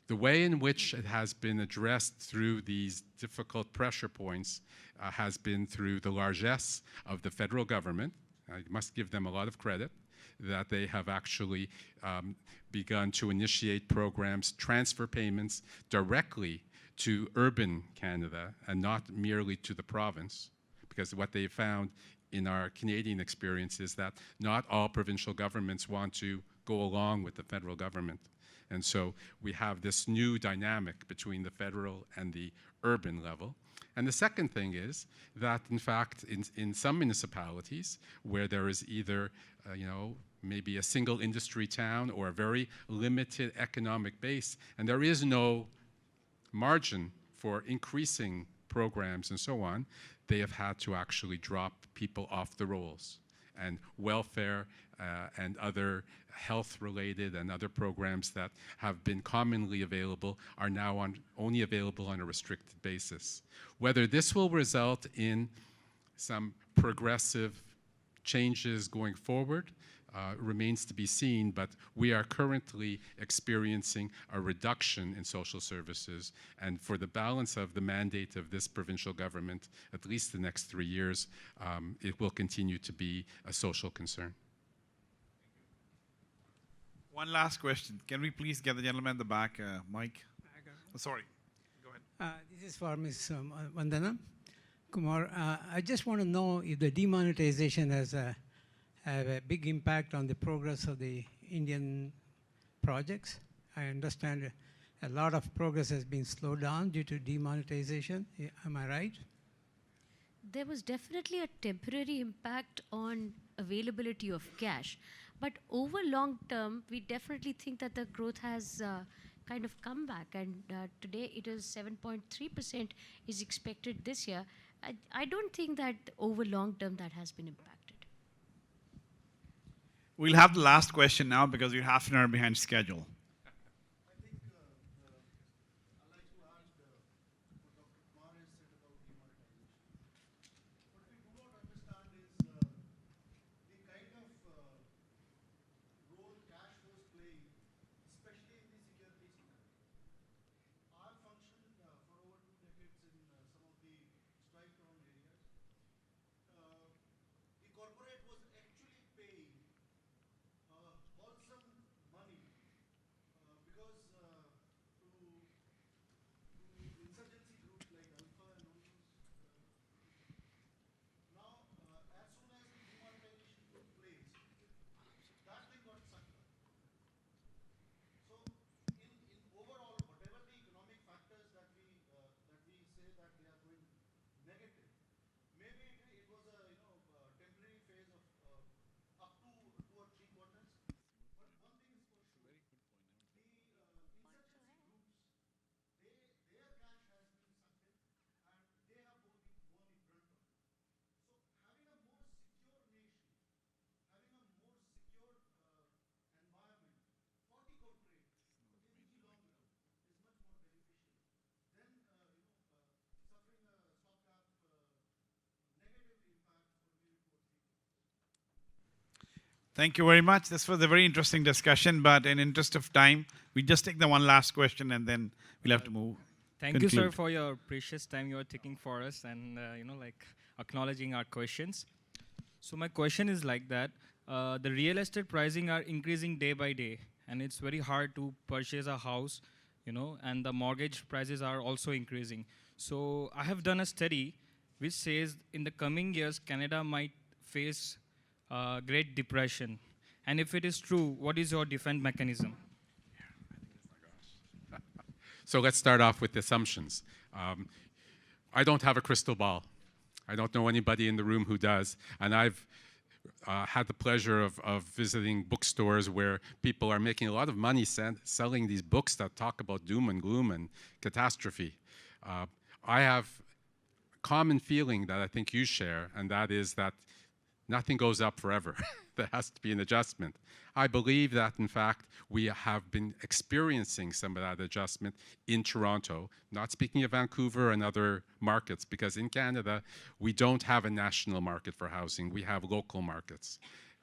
The way in which it has been addressed through these difficult pressure points has been through the largesse of the federal government. I must give them a lot of credit that they have actually begun to initiate programs, transfer payments directly to urban Canada and not merely to the province, because what they found in our Canadian experience is that not all provincial governments want to go along with the federal government. And so we have this new dynamic between the federal and the urban level. And the second thing is that, in fact, in some municipalities where there is either, maybe a single industry town or a very limited economic base, and there is no margin for increasing programs and so on, they have had to actually drop people off the rolls. And welfare and other health-related and other programs that have been commonly available are now only available on a restricted basis. Whether this will result in some progressive changes going forward remains to be seen, but we are currently experiencing a reduction in social services, and for the balance of the mandate of this provincial government, at least the next 3 years, it will continue to be a social concern. One last question. Can we please get the gentleman in the back, Mike? Oh, sorry. Go ahead. This is for Ms. Vandana Kumar. I just want to know if the demonetization has have a big impact on the progress of the Indian projects. I understand a lot of progress has been slowed down due to demonetization. Am I right? There was definitely a temporary impact on availability of cash. But over long term, we definitely think that the growth has kind of come back. And today it is 7.3% is expected this year. I don't think that over long term that has been impacted. We'll have the last question now because you're half an hour behind schedule. I think I'd like to add what Dr. Kumar has said about demonetization. What we do not understand is the kind of role cash was playing, especially in the security scenario. Our function for over 2 decades in some of the strike-prone areas, the corporate was actually paying wholesome money because to insurgency groups like Alpha and all those. Now, as soon as the demonetization took place, that thing got sucked up. So, in overall, whatever the economic factors that we say that they are going negative, maybe it was a temporary phase of up to 2 or 3 quarters. But one thing is for sure, the insurgency groups, their cash has been sunk in, and they have borne the brunt of it. So having a more secure nation, having a more secure environment for the corporate in the long run is much more beneficial than suffering a stopgap negative impact for maybe 2 or 3 quarters. Thank you very much. This was a very interesting discussion, but in interest of time, we just take the one last question and then we'll have to move. Thank you, sir, conclude. for your precious time you are taking for us and, acknowledging our questions. So my question is like that. The real estate pricing are increasing day by day, and it's very hard to purchase a house, and the mortgage prices are also increasing. So I have done a study which says in the coming years, Canada might face Great Depression. And if it is true, what is your defense mechanism? So let's start off with the assumptions. I don't have a crystal ball. I don't know anybody in the room who does. And I've had the pleasure of visiting bookstores where people are making a lot of money selling these books that talk about doom and gloom and catastrophe. I have a common feeling that I think you share, and that is that nothing goes up forever. There has to be an adjustment. I believe that, in fact, we have been experiencing some of that adjustment in Toronto, not speaking of Vancouver and other markets, because in Canada, we don't have a national market for housing. We have local markets.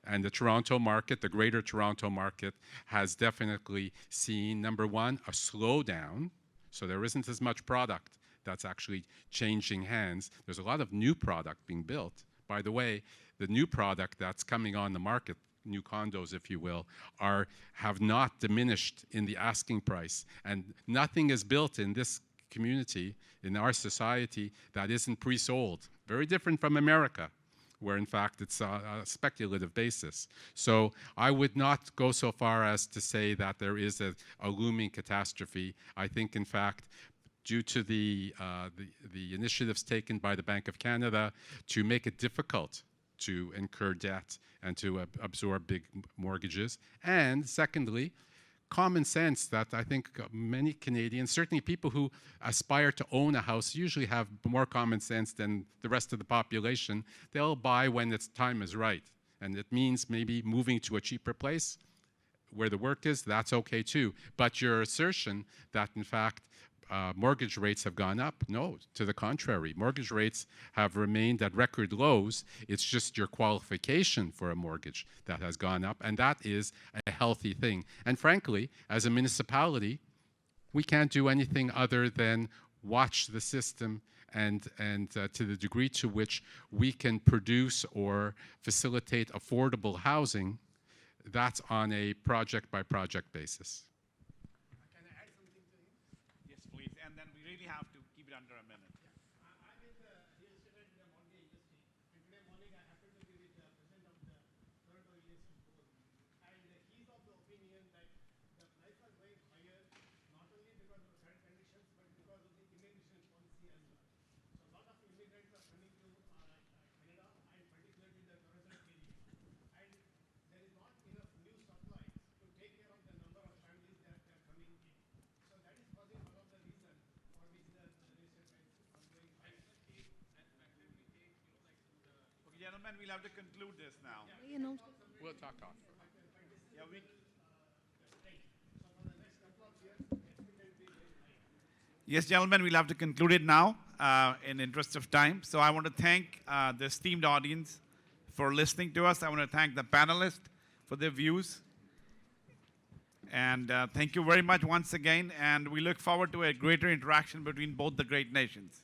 And the Toronto market, the greater Toronto market, has definitely seen, number one, a slowdown. So there isn't as much product that's actually changing hands. There's a lot of new product being built. By the way, the new product that's coming on the market, new condos, if you will, have not diminished in the asking price. And nothing is built in this community, in our society, that isn't pre-sold. Very different from America, where in fact it's a speculative basis. So I would not go so far as to say that there is a looming catastrophe. I think, in fact, due to the initiatives taken by the Bank of Canada to make it difficult to incur debt and to absorb big mortgages. And secondly, common sense that I think many Canadians, certainly people who aspire to own a house, usually have more common sense than the rest of the population. They'll buy when its time is right. And it means maybe moving to a cheaper place where the work is, that's okay too. But your assertion that, in fact, mortgage rates have gone up. No, to the contrary. Mortgage rates have remained at record lows. It's just your qualification for a mortgage that has gone up, and that is a healthy thing. And frankly, as a municipality, we can't do anything other than watch the system and to the degree to which we can produce or facilitate affordable housing, that's on a project-by-project basis. Gentlemen, we'll have to conclude this now. You know. We'll talk off. Yeah, yes, gentlemen, we'll have to conclude it now in the interest of time. So I want to thank the esteemed audience for listening to us. I want to thank the panelists for their views. And thank you very much once again. And we look forward to a greater interaction between both the great nations.